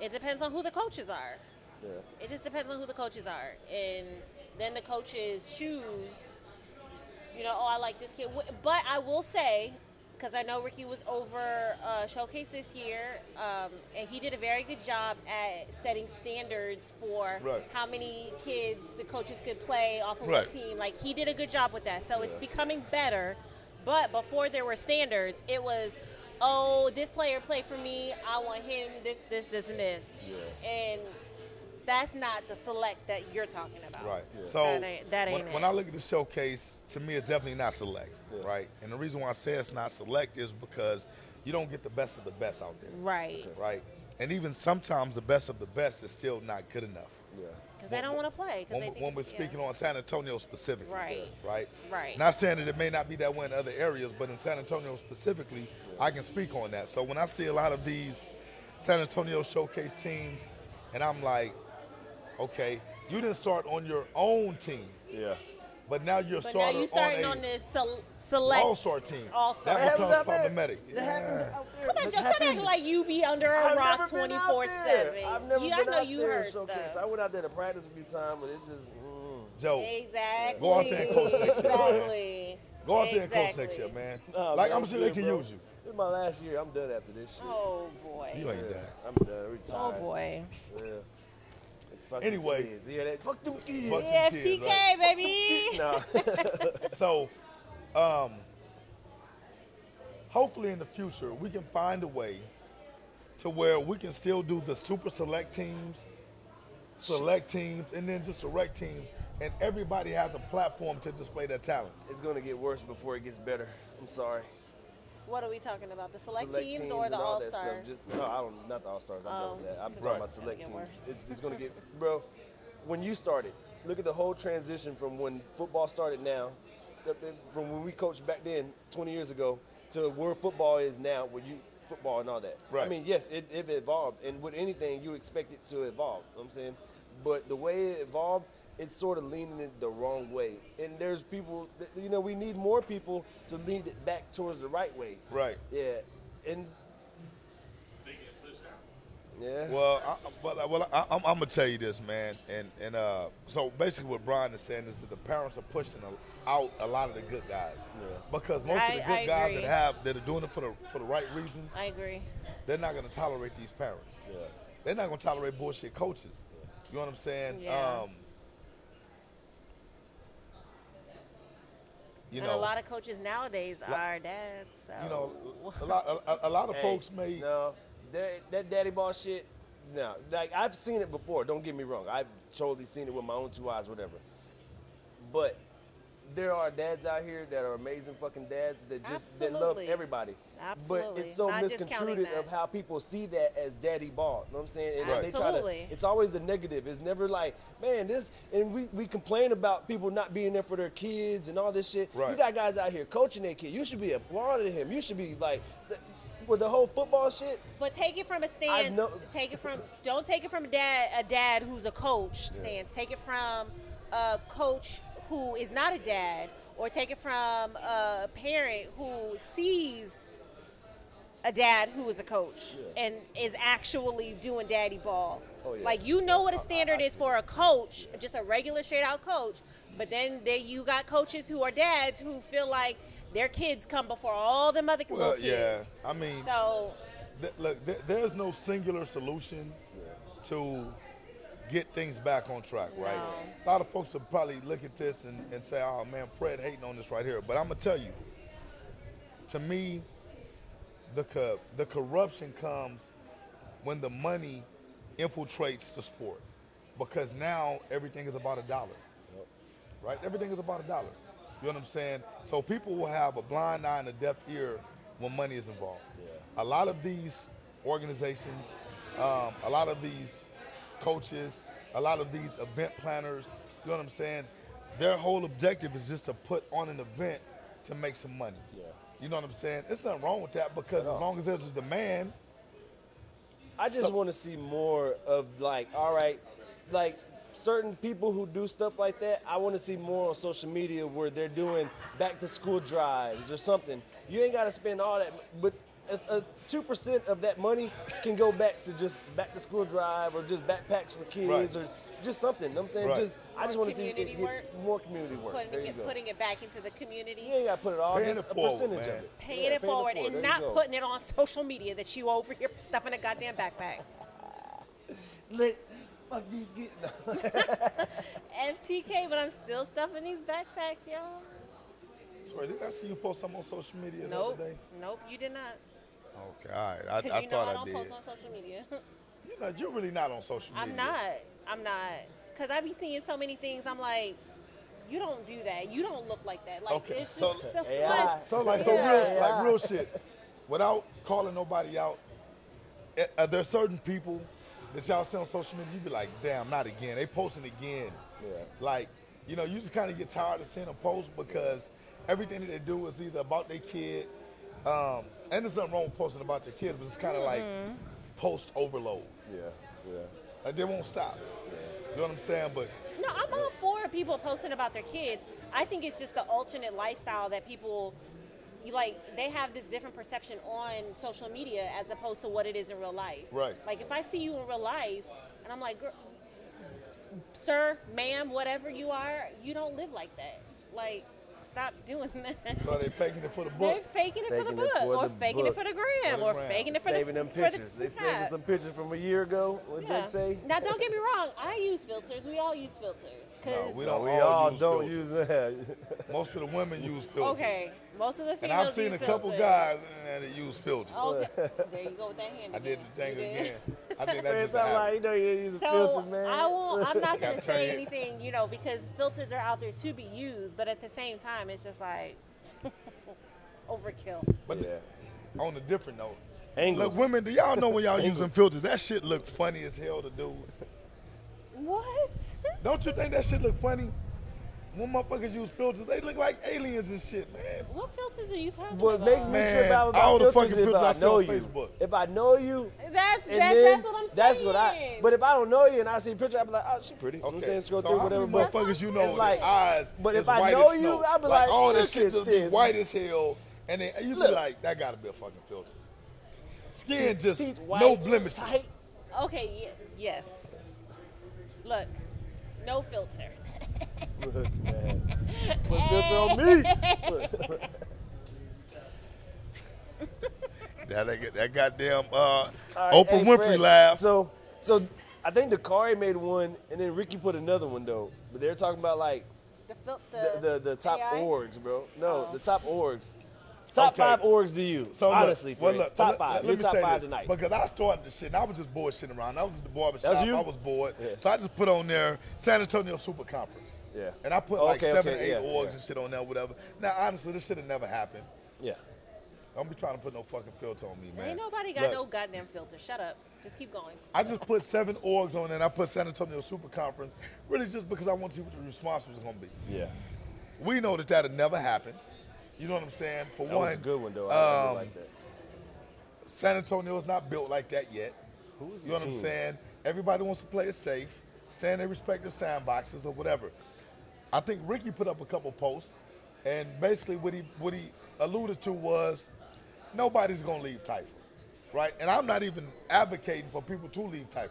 A: It depends on who the coaches are.
C: Yeah.
A: It just depends on who the coaches are. And then the coaches choose, oh, I like this kid. But I will say, because I know Ricky was over Showcase this year, and he did a very good job at setting standards for
B: Right.
A: how many kids the coaches could play off of
B: Right.
A: a team. Like, he did a good job with that. So it's becoming better. But before there were standards, it was, oh, this player played for me. I want him, this, and this.
C: Yeah.
A: And that's not the select that you're talking about.
B: Right.
C: Yeah.
B: So
A: That ain't
B: when
A: it.
B: I look at the showcase, to me, it's definitely not select,
C: Yeah.
B: right? And the reason why I say it's not select is because you don't get the best of the best out there,
A: Right.
B: right? And even sometimes the best of the best is still not good enough.
C: Yeah.
A: Because they don't want to play. 'Cause they think
B: When we're
A: it's-
B: speaking on San Antonio specifically,
A: Right.
B: right?
A: Right.
B: Not saying that it may not be that way in other areas, but in San Antonio specifically, I can speak on that. So when I see a lot of these San Antonio showcase teams, and I'm like, okay, you didn't start on your own team,
C: Yeah.
B: but now you're
A: But now
B: starting
A: you starting
B: on
A: on
B: a
A: this select
B: all-star team.
A: All-star.
B: That
C: It happens
B: becomes
C: out there.
B: problematic.
C: It happens
B: Yeah.
C: out there.
A: Come on,
C: It
A: just stop
C: happens.
A: acting like you be under a
C: I've
A: rock
C: never been out
A: 24/7.
C: there. I've never
A: I
C: been
A: know
C: out
A: you
C: there
A: heard
C: showcase.
A: stuff.
C: I went out there to practice a few times, but it just.
B: Joe,
A: Exactly.
B: Go out there and coach next year, man.
A: Exactly.
B: go out there and coach
A: Exactly.
B: next year, man.
C: Nah,
B: Like,
C: man,
B: I'm sure they
C: good,
B: can
C: bro.
B: use you.
C: This is my last year. I'm done after this shit.
A: Oh boy.
B: You ain't
C: Yeah,
B: done.
C: I'm done. Retired.
A: Oh boy.
C: Yeah. Fuck these
B: Anyway.
C: kids. Yeah, that, fuck them kids.
B: Fuck
A: Yeah,
B: kids,
A: FTK,
B: right?
A: baby.
C: No.
B: So, hopefully in the future, we can find a way to where we can still do the super select teams, and then just select teams, and everybody has a platform to display their talents.
C: It's gonna get worse before it gets better. I'm sorry.
A: What are we talking about? The select
C: Select
A: teams or
C: and
A: the
C: all
A: all
C: that stuff.
A: stars?
C: No, I don't. Not the all stars. I'm done with that. I'm
A: Right.
C: talking about
A: It's
C: select
A: gonna
C: teams.
A: get worse.
C: It's just gonna get, bro. When you started, look at the whole transition from when football started now, from when we coached back then 20 years ago to where football is now, where you football and all that.
B: Right.
C: I mean, yes, it evolved, and with anything, you expect it to evolve. You know what I'm saying, but the way it evolved, it's sort of leaning it the wrong way. And there's people, that, we need more people to lead it back towards the right way.
B: Right.
C: Yeah, and yeah.
B: Well, I'm gonna tell you this, man, and so basically what Brian is saying is that the parents are pushing out a lot of the good guys, because most of the
A: I
B: good guys
A: agree.
B: that are doing it for the right reasons,
A: I agree.
B: they're not gonna tolerate these parents.
C: Yeah.
B: They're not gonna tolerate bullshit coaches. You know what I'm saying?
A: Yeah.
B: You
A: And
B: know,
A: a lot of coaches nowadays are dads. So.
B: you know, a lot of
C: Hey,
B: folks may.
C: no, that daddy ball shit. No, like I've seen it before. Don't get me wrong. I've totally seen it with my own two eyes, whatever. But there are dads out here that are amazing fucking dads that just that love
A: Absolutely.
C: everybody.
A: Absolutely.
C: But it's so
A: Not discounting
C: misconstrued
A: that.
C: of how people see that as daddy ball. You know what I'm saying? And
B: Right.
C: they try
A: Absolutely.
C: to. It's always the negative. It's never like, man, this. And we complain about people not being there for their kids and all this shit.
B: Right.
C: You got guys out here coaching their kid. You should be applauding him. You should be like. With the whole football shit,
A: But take it from a stance. Don't take it from a dad who's a coach stance. Take it from a coach who is not a dad, or take it from a parent who sees a dad who is a coach and is actually doing daddy ball.
C: Oh, yeah.
A: Like, what a standard is for a coach, just a regular straight out coach. But then there you got coaches who are dads who feel like their kids come before all them other little
B: Well,
A: kids.
B: yeah. I mean,
A: So
B: look, there's no singular solution to get things back on track, right? A lot of folks will probably look at this and say, oh man, Fred hating on this right here. But I'm gonna tell you, to me, the corruption comes when the money infiltrates the sport, because now everything is about $1, right? Everything is about $1. You know what I'm saying? So people will have a blind eye and a deaf ear when money is involved. A lot of these organizations, a lot of these coaches, a lot of these event planners, you know what I'm saying? Their whole objective is just to put on an event to make some money. You know what I'm saying? There's nothing wrong with that, because as long as there's a demand.
C: I just want to see more of, like, all right, like certain people who do stuff like that, I want to see more on social media where they're doing back to school drives or something. You ain't got to spend all that, but 2% of that money can go back to just back to school drive or just backpacks for kids or just something. You know what I'm saying? I just want to see it get more community work.
A: Putting it back into the community.
C: You ain't got to put it all,
B: Paying
C: just
B: it
C: a
B: forward,
C: percentage
B: man.
C: of it.
A: Paying it forward and
C: There
A: not
C: you go.
A: putting it on social media that you over here stuffing a goddamn backpack.
C: Look, fuck these kids.
A: FTK, but I'm still stuffing these backpacks, y'all.
B: Sorry, did I see you post something on social media the
A: Nope.
B: other day?
A: Nope, you did not.
B: Okay, all right.
A: Because
B: I
A: you know
B: thought
A: I
B: I
A: don't
B: did.
A: post on social media.
B: You're really not on social media.
A: I'm not. Because I be seeing so many things, I'm like, you don't do that. You don't look like that. Like,
B: Okay,
A: it's
B: so-
A: just so
C: AI.
A: much.
B: Real shit. Without calling nobody out, are there certain people that y'all see on social media, you be like, damn, not again. They posting again.
C: Yeah.
B: Like, you just kind of get tired of seeing them post, because everything that they do is either about their kid, and there's nothing wrong with posting about your kids, but it's kind of like post overload.
C: Yeah.
B: Like, they won't stop. You know what I'm saying? But
A: No, I'm all for people posting about their kids. I think it's just the alternate lifestyle that people, they have this different perception on social media as opposed to what it is in real life.
B: Right.
A: Like, if I see you in real life, and I'm like, sir, ma'am, whatever you are, you don't live like that. Like, stop doing that.
B: so they faking it for the
A: They're
B: book.
A: faking it for the
C: Faking it
A: book,
C: for
A: or
C: the
A: faking
C: book.
A: it for the gram,
B: For the
A: or
B: gram.
A: faking it for
C: Saving
A: the
C: them
A: for the
C: pictures. They
A: snap.
C: saving some pictures from a year ago. What
A: Yeah.
C: they say?
A: Now, don't get me wrong. I use filters. We all use filters.
B: No, we don't.
C: We all
B: use
C: don't
B: filters.
C: use that.
B: Most of the women use filters.
A: Okay, most of the
B: And
A: females
B: I've seen
A: use
B: a couple
A: filters.
B: guys that use filters.
A: Okay, there you go with that hand.
B: I did the thing
A: You did.
B: again. I think
C: Man,
B: that's just
C: sound like
B: happened.
C: you know you didn't use a
A: So
C: filter, man.
A: I'm not
B: Gotta
A: gonna
B: turn
A: say
B: it.
A: anything, because filters are out there to be used, but at the same time, it's just like overkill.
B: But
C: Yeah.
B: on a different note,
C: Angles.
B: look, women, do y'all know when y'all using
C: Angles.
B: filters? That shit look funny as hell to dudes.
A: What?
B: Don't you think that shit look funny? When motherfuckers use filters, they look like aliens and shit, man.
A: What filters are you talking
C: What
A: about?
C: makes me
B: Man,
C: trip out
B: all
C: about
B: the
C: filters
B: fucking
C: is if
B: filters I
C: I
B: see
C: know
B: on
C: you.
B: Facebook.
C: If I know you,
A: That's
C: and
A: that's
C: then
A: what I'm saying.
C: that's what I. But if I don't know you and I see a picture, I be like, oh, she pretty. You know what I'm saying? Scroll
B: so
C: through
B: how
C: whatever.
B: many
C: But
B: motherfuckers you know
C: it's like,
B: their eyes
C: but
B: is
C: if I
B: white
C: know
B: as
C: you,
B: snow?
C: I'll be like,
B: all that
C: look
B: shit
C: at
B: just be
C: this.
B: white as hell, and then you be
C: Look.
B: like, that gotta be a fucking filter. Skin just
C: Teeth white,
B: no blemishes.
C: tight.
A: Okay, yes. Look, no filter.
C: Look, man. Put filter on me. Look.
B: That goddamn
C: All right,
B: Oprah
C: hey,
B: Winfrey
C: Fred,
B: laugh.
C: So I think Dakari made one, and then Ricky put another one though. But they're talking about like the top
A: AI?
C: orgs, bro. No, the top orgs. Top
B: Okay.
C: 5 orgs to you.
B: So
C: honestly,
B: look,
C: Fred. Top 5.
B: Let
C: You're
B: me
C: top
B: say
C: 5
B: this,
C: tonight.
B: because I started the shit and I was just bullshitting around. I was at the barbershop.
C: That's you?
B: I was bored.
C: Yeah.
B: So I just put on there San Antonio Super Conference.
C: Yeah.
B: And I put like
C: Okay,
B: 7 or
C: okay,
B: 8
C: yeah,
B: orgs
C: yeah.
B: and shit on there, whatever. Now, honestly, this should have never happened.
C: Yeah.
B: Don't be trying to put no fucking filter on me, man.
A: Ain't nobody got
B: Look,
A: no goddamn filter. Shut up. Just keep going.
B: I just put 7 orgs on there and I put San Antonio Super Conference, really just because I want to see what the response was going to be.
C: Yeah.
B: We know that had never happened. You know what I'm saying? For
C: That
B: one,
C: was a good one though. I really like that.
B: San Antonio is not built like that yet.
C: Who's the
B: You know what I'm
C: teams?
B: saying? Everybody wants to play it safe, stay in their respective sandboxes or whatever. I think Ricky put up a couple posts, and basically what he alluded to was nobody's gonna leave Taifa, right? And I'm not even advocating for people to leave Taifa.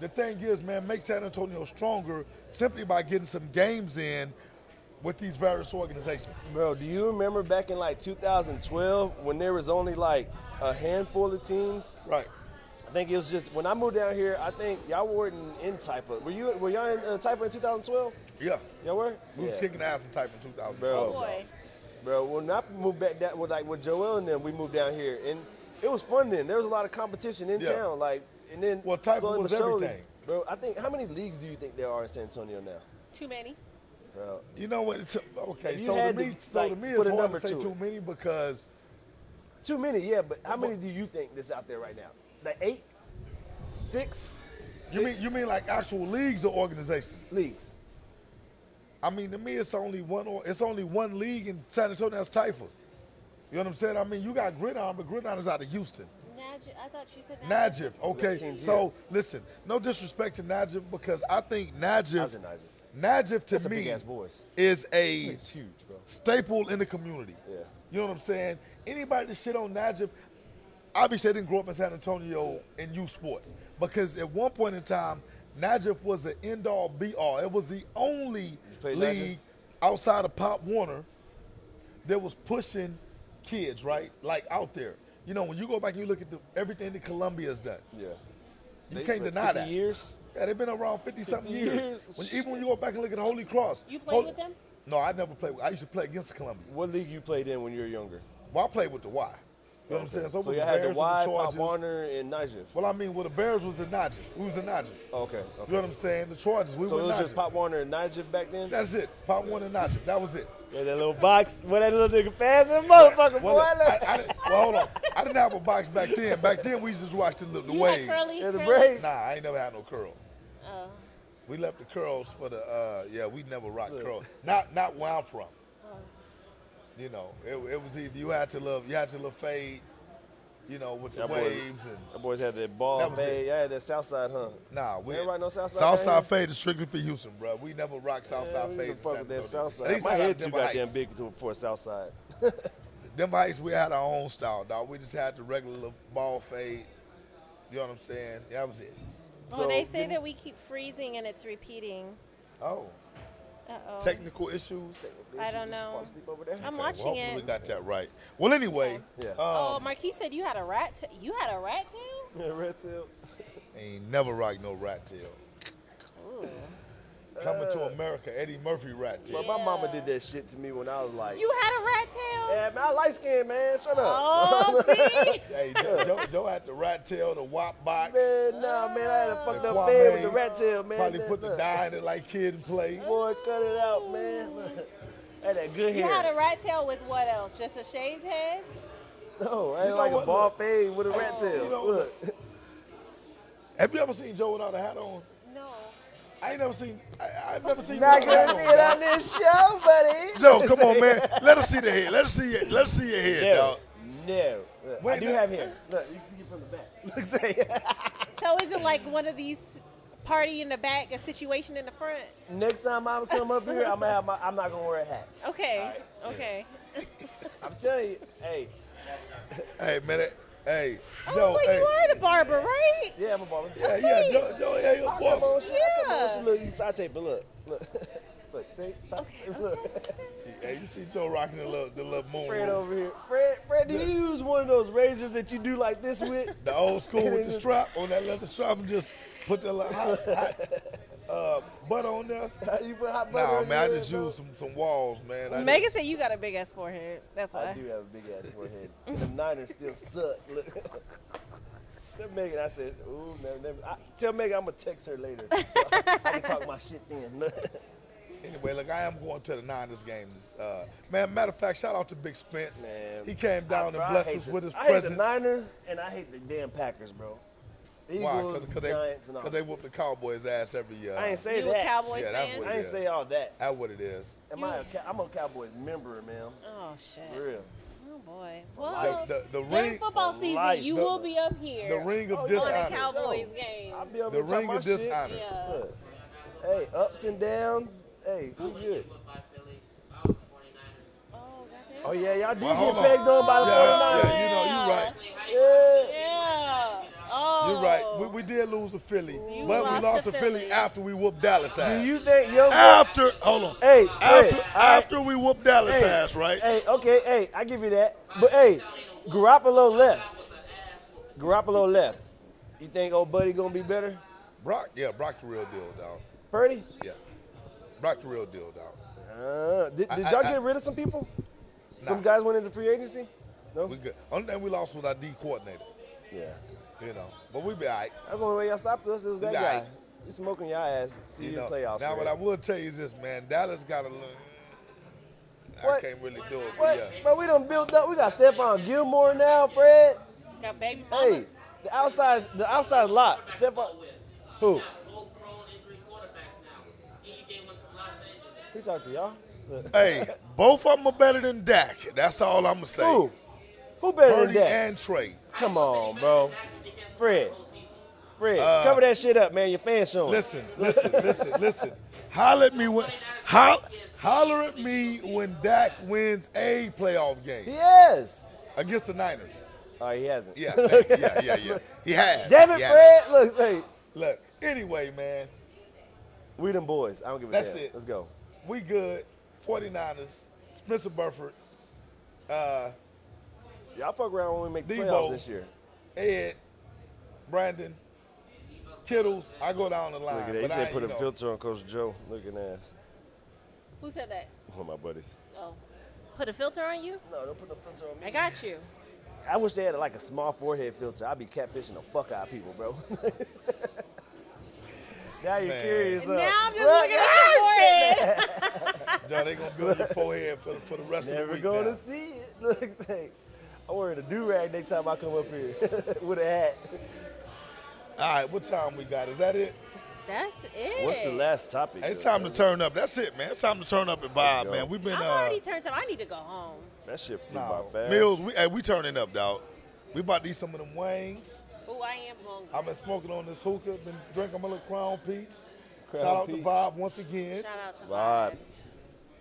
B: The thing is, man, make San Antonio stronger simply by getting some games in with these various organizations.
C: Bro, do you remember back in like 2012 when there was only like a handful of teams?
B: Right.
C: I think it was just when I moved down here. I think y'all weren't in Typha. Were y'all in Typha in 2012?
B: Yeah.
C: Y'all were?
B: We was kicking ass in type in 2000.
C: Bro.
A: Oh boy.
C: Bro, when I moved back down with Joel and them, we moved down here, and it was fun then. There was a lot of competition in town, and then
B: Well, Typha
C: slowly
B: was
C: but surely,
B: everything.
C: bro. I think how many leagues do you think there are in San Antonio now?
A: Too many.
C: Bro,
B: You know what? Okay,
C: If you
B: so to
C: had
B: me,
C: to,
B: it's
C: put a
B: hard
C: number
B: to say
C: to it.
B: too many because
C: too many, yeah. But how many do you think that's out there right now? Like 8, 6?
B: you mean like actual leagues or organizations?
C: Leagues.
B: I mean, to me, it's only one league in San Antonio. That's Typha. You know what I'm saying? I mean, you got Gridiron, but Gridiron is out of Houston.
A: I thought you said
B: Najib, okay.
C: teams
B: So listen, no disrespect to Najib because I think Najib
C: How's it, Nigel?
B: to
C: That's a
B: me
C: big-ass voice.
B: is a
C: It's huge, bro.
B: staple in the community.
C: Yeah.
B: You know what I'm saying? Anybody that shit on Najib, obviously they didn't grow up in San Antonio in youth sports because at one point in time, Najib was an end-all, be-all. It was the only
C: play
B: league outside of Pop Warner that was pushing kids, right? Like out there. You know, when you go back and you look at everything that Columbia's done,
C: Yeah.
B: you can't deny
C: 50
B: that.
C: years?
B: Yeah, they've been around 50-something
C: 50
B: years.
C: years.
B: Even when you go back and look at the Holy Cross.
A: You played with them?
B: No, I never played. I used to play against Columbia.
C: What league you played in when you were younger?
B: Well, I played with the Y. You know what I'm saying?
C: So
B: it was
C: you
B: the
C: had
B: Bears
C: the
B: and
C: Y, Pop
B: Chargers.
C: Warner, and Niger.
B: Well, I mean, well, the Bears was the Najib. We was the Najib.
C: Okay.
B: You know what I'm saying? The Chargers, we
C: So
B: were
C: it was
B: Najib.
C: just Pop Warner and Niger back then?
B: That's it. Pop Warner and Najib. That was it.
C: Yeah, that little box. Boy, that little nigga fast as a motherfucker,
B: Well,
C: boy.
B: hold on. I didn't have a box back then. Back then, we used to just watch the
A: You
B: waves.
A: had curly?
C: Yeah, the
A: curly?
C: braids.
B: Nah, I ain't never had no curl.
A: Oh.
B: We left the curls for the, we never rocked curls. Not where I'm from. You know, it was either you had to little fade, you know, with the
C: Y'all
B: waves and
C: That boys had that ball
B: That was
C: fade.
B: it.
C: Yeah, that Southside, huh?
B: nah, we
C: Everybody know Southside
B: Southside
C: down
B: fade is strictly for Houston, bro. We never rock Southside
C: We
B: fade.
C: can fuck with that
B: At
C: Southside.
B: least
C: My
B: I got
C: head too
B: Denver
C: goddamn
B: Heights.
C: big for Southside.
B: Denver Heights, we had our own style, dog. We just had the regular little ball fade. You know what I'm saying? That was it.
A: Well, they say that we keep freezing and it's repeating.
B: Oh,
A: Uh-oh.
B: technical issues.
A: I don't know.
C: Fall asleep over there?
A: I'm
B: Well,
A: watching
B: hopefully
A: it.
B: we got that right. Well, anyway,
C: Yeah.
A: Oh, Marquis said you had a rat. You had a rat tail?
C: Yeah, red tail.
B: ain't never rock no rat tail.
A: Ooh.
B: Coming to America, Eddie Murphy rat tail.
C: Well, my mama did that shit to me when I was like,
A: You had a rat tail?
C: yeah, man, I light skinned, man. Shut up.
A: Oh, see?
B: Hey, Joe had the rat tail, the wop box.
C: Man, nah, man, I had a fucked
B: The
C: up fade with
B: Kwame
C: the rat tail, man.
B: Probably
C: Look,
B: put the
C: look.
B: dye in it like kid and play.
C: Boy, cut it out, man. I had that good
A: You
C: hair.
A: had a rat tail with what else? Just a shaved head?
C: No, I had
B: know
C: like
B: what?
C: a ball fade with a rat
B: You
C: tail.
B: know,
C: Look.
B: Have you ever seen Joe without a hat on?
A: No.
B: I've never seen you
C: Not
B: without a hat
C: gonna see it
B: on.
C: on this show, buddy.
B: Joe, come on, man. Let us see the head. Let us see your head,
C: No.
B: dog.
C: No. Look, I
B: Wait,
C: do
B: no.
C: have hair. Look, you can see it from the back. Look, say.
A: So is it like one of these party in the back, a situation in the front?
C: Next time I come up here, I'm not gonna wear a hat.
A: Okay. Okay.
C: I'm telling you, hey,
B: Hey, man. Hey,
A: Oh,
B: Joe.
A: so
B: Hey.
A: you are the barber, right?
C: yeah, I'm a barber.
B: Yeah, Joe, yeah, you're a
C: I come
B: barber.
C: on, shit. I come on,
A: Yeah.
C: shit. Look, you saute, but look, look, see,
A: Okay.
C: look.
B: Hey, you see Joe rocking the little moon.
C: Fred over here. Fred, do you use one of those razors that you do like this with?
B: The old school with the strap on that leather strap and just put the little hot butter on there.
C: You put hot butter
B: Nah,
C: on
B: man, I
C: your
B: just
C: head,
B: use some walls, man. I
A: Megan said you got a big ass forehead. That's why.
C: I do have a big ass forehead. The Niners still suck. Look. Tell Megan, I said, ooh, never. Tell Megan I'm gonna text her later. So I can talk my shit then.
B: Anyway, look, I am going to the Niners game. Man, matter of fact, shout out to Big Spence.
C: Man,
B: He came down
C: Bro,
B: and
C: I
B: blessed
C: hate
B: us
C: the-
B: with his
C: I
B: presence.
C: hate the Niners and I hate the damn Packers, bro.
B: Why?
C: Eagles,
B: Because
C: Giants, and all.
B: they whoop the Cowboys' ass every year.
C: I ain't say
A: You a
C: that.
A: Cowboys
B: Yeah, that's
A: fan?
B: what
C: I ain't
B: Yeah.
C: say all that.
B: That's what it is.
C: I'm a Cowboys member, man.
A: Oh shit.
C: For real.
A: Oh boy.
C: life.
A: Well,
B: The
A: during
B: ring,
A: football
C: for
A: season,
C: life.
A: you
B: The-
A: will be up here.
B: the ring of
C: Oh,
A: on
B: dishonor.
A: a Cowboys game.
C: I'll be over
B: The
C: here talking
B: ring
C: my
B: of
C: shit.
B: dishonor.
A: Yeah.
C: Look. Hey, ups and downs. Hey, we good.
A: Oh, goddamn.
C: Oh yeah, y'all did
B: Well, hold
C: get
B: on.
C: pegged on by the
B: Yeah,
C: 49ers.
B: yeah, you know, you right.
C: Yeah.
A: Yeah. Oh.
B: You're right. We did lose to Philly,
A: You
B: but we
A: lost
B: lost
A: to
B: to Philly
A: Philly.
B: after we whooped Dallas
C: Do
B: ass.
C: you think your
B: After, hold on.
C: Hey,
B: After we whooped Dallas ass, right?
C: Hey, okay, hey, I give you that. But hey, Garoppolo left. You think old buddy gonna be better?
B: Brock the real deal, dog.
C: Purdy?
B: Yeah. Brock the real deal, dog.
C: Did y'all get rid of some people? Some
B: Nah.
C: guys went into free agency? No?
B: We good. Only thing we lost was our D coordinator.
C: Yeah.
B: You know, but we be all right.
C: That's the only way y'all stopped us. It was that
B: We all
C: guy.
B: right.
C: You smoking your ass. See you in playoffs.
B: Now,
C: man.
B: what I will tell you is this, man. Dallas got a little. I
C: What?
B: can't really do it.
C: What?
B: But yeah.
C: But we done built up. We got Stephon Gilmore now, Fred.
A: Got baby mama.
C: Hey, the outside lot. Stephon. Who? Who talking to y'all?
B: Hey, both of them are better than Dak. That's all I'm gonna say.
C: Who better
B: Purdy
C: than that?
B: and Trey.
C: Come on, bro. Fred, cover that shit up, man. Your fans showing.
B: Listen. Holler at me when Dak wins a playoff game
C: He has.
B: against the Niners.
C: Oh, he hasn't.
B: Yeah. He has.
C: Damn it,
B: He has.
C: Fred. Look, hey.
B: Look. Anyway, man,
C: We them boys. I don't give a
B: That's
C: damn.
B: it.
C: Let's go.
B: we good. 49ers. Spencer Burford.
C: Y'all fuck around when we make the
B: Debo.
C: playoffs this year.
B: Ed. Brandon. Kittles. I go down the line.
C: Look at that. He
B: but
C: said
B: I,
C: put
B: you
C: a
B: know,
C: filter on Coach Joe. Looking ass.
A: Who said that?
C: One of my buddies.
A: Oh, put a filter on you?
C: No, don't put the filter on me.
A: I got you.
C: I wish they had like a small forehead filter. I'd be catfishing the fuck out of people, bro. Now you're
B: Man.
C: curious.
A: Now I'm just
C: Look,
A: looking at your forehead.
B: John, they gonna build your forehead for the rest of
C: Never
B: the week.
C: gonna
B: now.
C: see it. Look, say, I'm wearing a do-rag next time I come up here with a hat.
B: All right, what time we got? Is that it?
A: That's it.
C: What's the last topic?
B: Hey, it's time to turn up. That's it, man. It's time to turn up and vibe,
C: go.
B: man. We've been
A: I'm already turned up. I need to go home.
C: That shit flew
B: nah,
C: by fast.
B: Mills. We turning up, dog. We about to eat some of them wings.
A: Oh, I am hungry.
B: I've been smoking on this hookah. Been drinking my little Crown Peach.
C: Crown
B: Shout out
C: Peach.
B: to Vibe once again.
A: Shout out to
C: Vibe.
A: Vibe.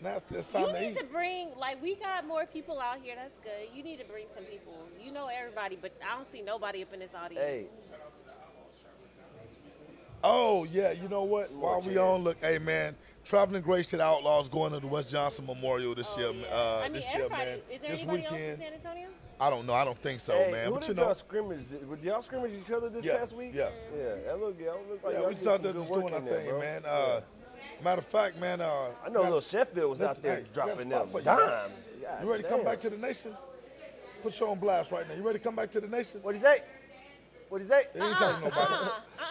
B: Now it's time
A: You
B: to
A: need
B: eat.
A: to bring, like, we got more people out here. That's good. You need to bring some people. You know everybody, but I don't see nobody up in this audience.
C: Hey,
B: Oh yeah, you know what? While we
C: chairs.
B: on, look, hey man, Traveling Grace to the Outlaws going to the West Johnson Memorial this year.
A: I mean,
B: This year,
A: everybody.
B: man.
A: Is there
B: This
A: anybody else in
B: weekend.
A: San Antonio?
B: I don't know. I don't think so,
C: hey,
B: man.
C: who
B: But you
C: did
B: know,
C: y'all scrimmage? Would y'all scrimmage each other this
B: Yeah,
C: past week?
B: yeah.
C: Yeah, that look like
B: yeah,
C: y'all
B: we
C: did
B: started
C: some
B: just
C: good work
B: doing our
C: in there,
B: thing,
C: bro.
B: man.
C: Yeah.
B: Matter of fact, man,
C: I know
B: got-
C: little Sheffield was out
B: listen,
C: there
B: hey, got
C: dropping
B: a spot
C: them
B: for you, bro.
C: dimes. God
B: You ready to come
C: damn.
B: back to the nation? Put you on blast right now. You ready to come back to the nation?
C: What'd he say? What'd he say?
B: He ain't talking to nobody.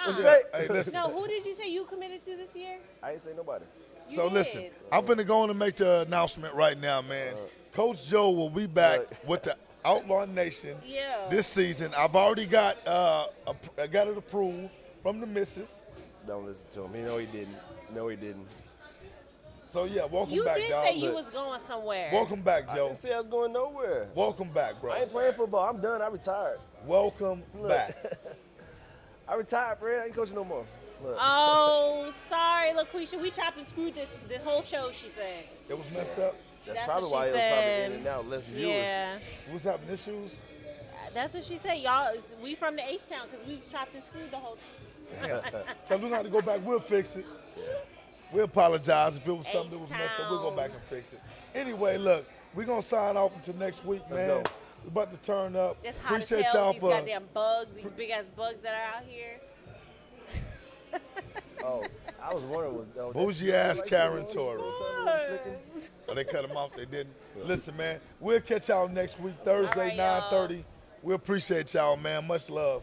C: What'd he
B: Yeah,
C: say?
B: hey, listen.
A: No, who did you say you committed to this year?
C: I ain't say nobody.
A: You
B: So
A: did.
B: listen, I'm finna go on and make the announcement right now, man. Coach Joe will be back with the Outlaw Nation
A: Yeah.
B: this season. I've already got I got it approved from the missus.
C: Don't listen to him. No, he didn't. No, he didn't.
B: So yeah, welcome
A: You
B: back,
A: did
B: dog.
A: say you was going somewhere.
B: Welcome back,
C: I
B: Joe.
C: didn't say I was going nowhere.
B: Welcome back, bro.
C: I ain't playing football. I'm done. I retired.
B: Welcome back.
C: I retired, Fred. I ain't coaching no more. Look.
A: Oh, sorry, LaQuisha. We chopped and screwed this whole show, she said.
B: It was messed up.
C: That's
A: what
C: probably
A: she
C: why it was probably
A: said.
C: in and out, less viewers.
A: Yeah.
B: We was having issues.
A: That's what she said. Y'all, we from the H-Town because we've chopped and screwed the whole time.
B: Yeah. So we're gonna have to go back. We'll fix it. We apologize if it was something that was messed up. We'll go back and fix it. Anyway, look, we're gonna sign off until next week, man.
C: go.
B: We're about to turn up.
A: It's hot
B: Appreciate
A: as hell.
B: y'all
A: These
B: for.
A: goddamn bugs, these big-ass bugs that are out here.
C: Oh, I was wondering. Was,
B: Bougie ass Karen Torrey. Oh, they cut them off. They didn't. Listen, man. We'll catch y'all next week, Thursday,
A: All right, y'all.
B: 9:30. We appreciate y'all, man. Much love.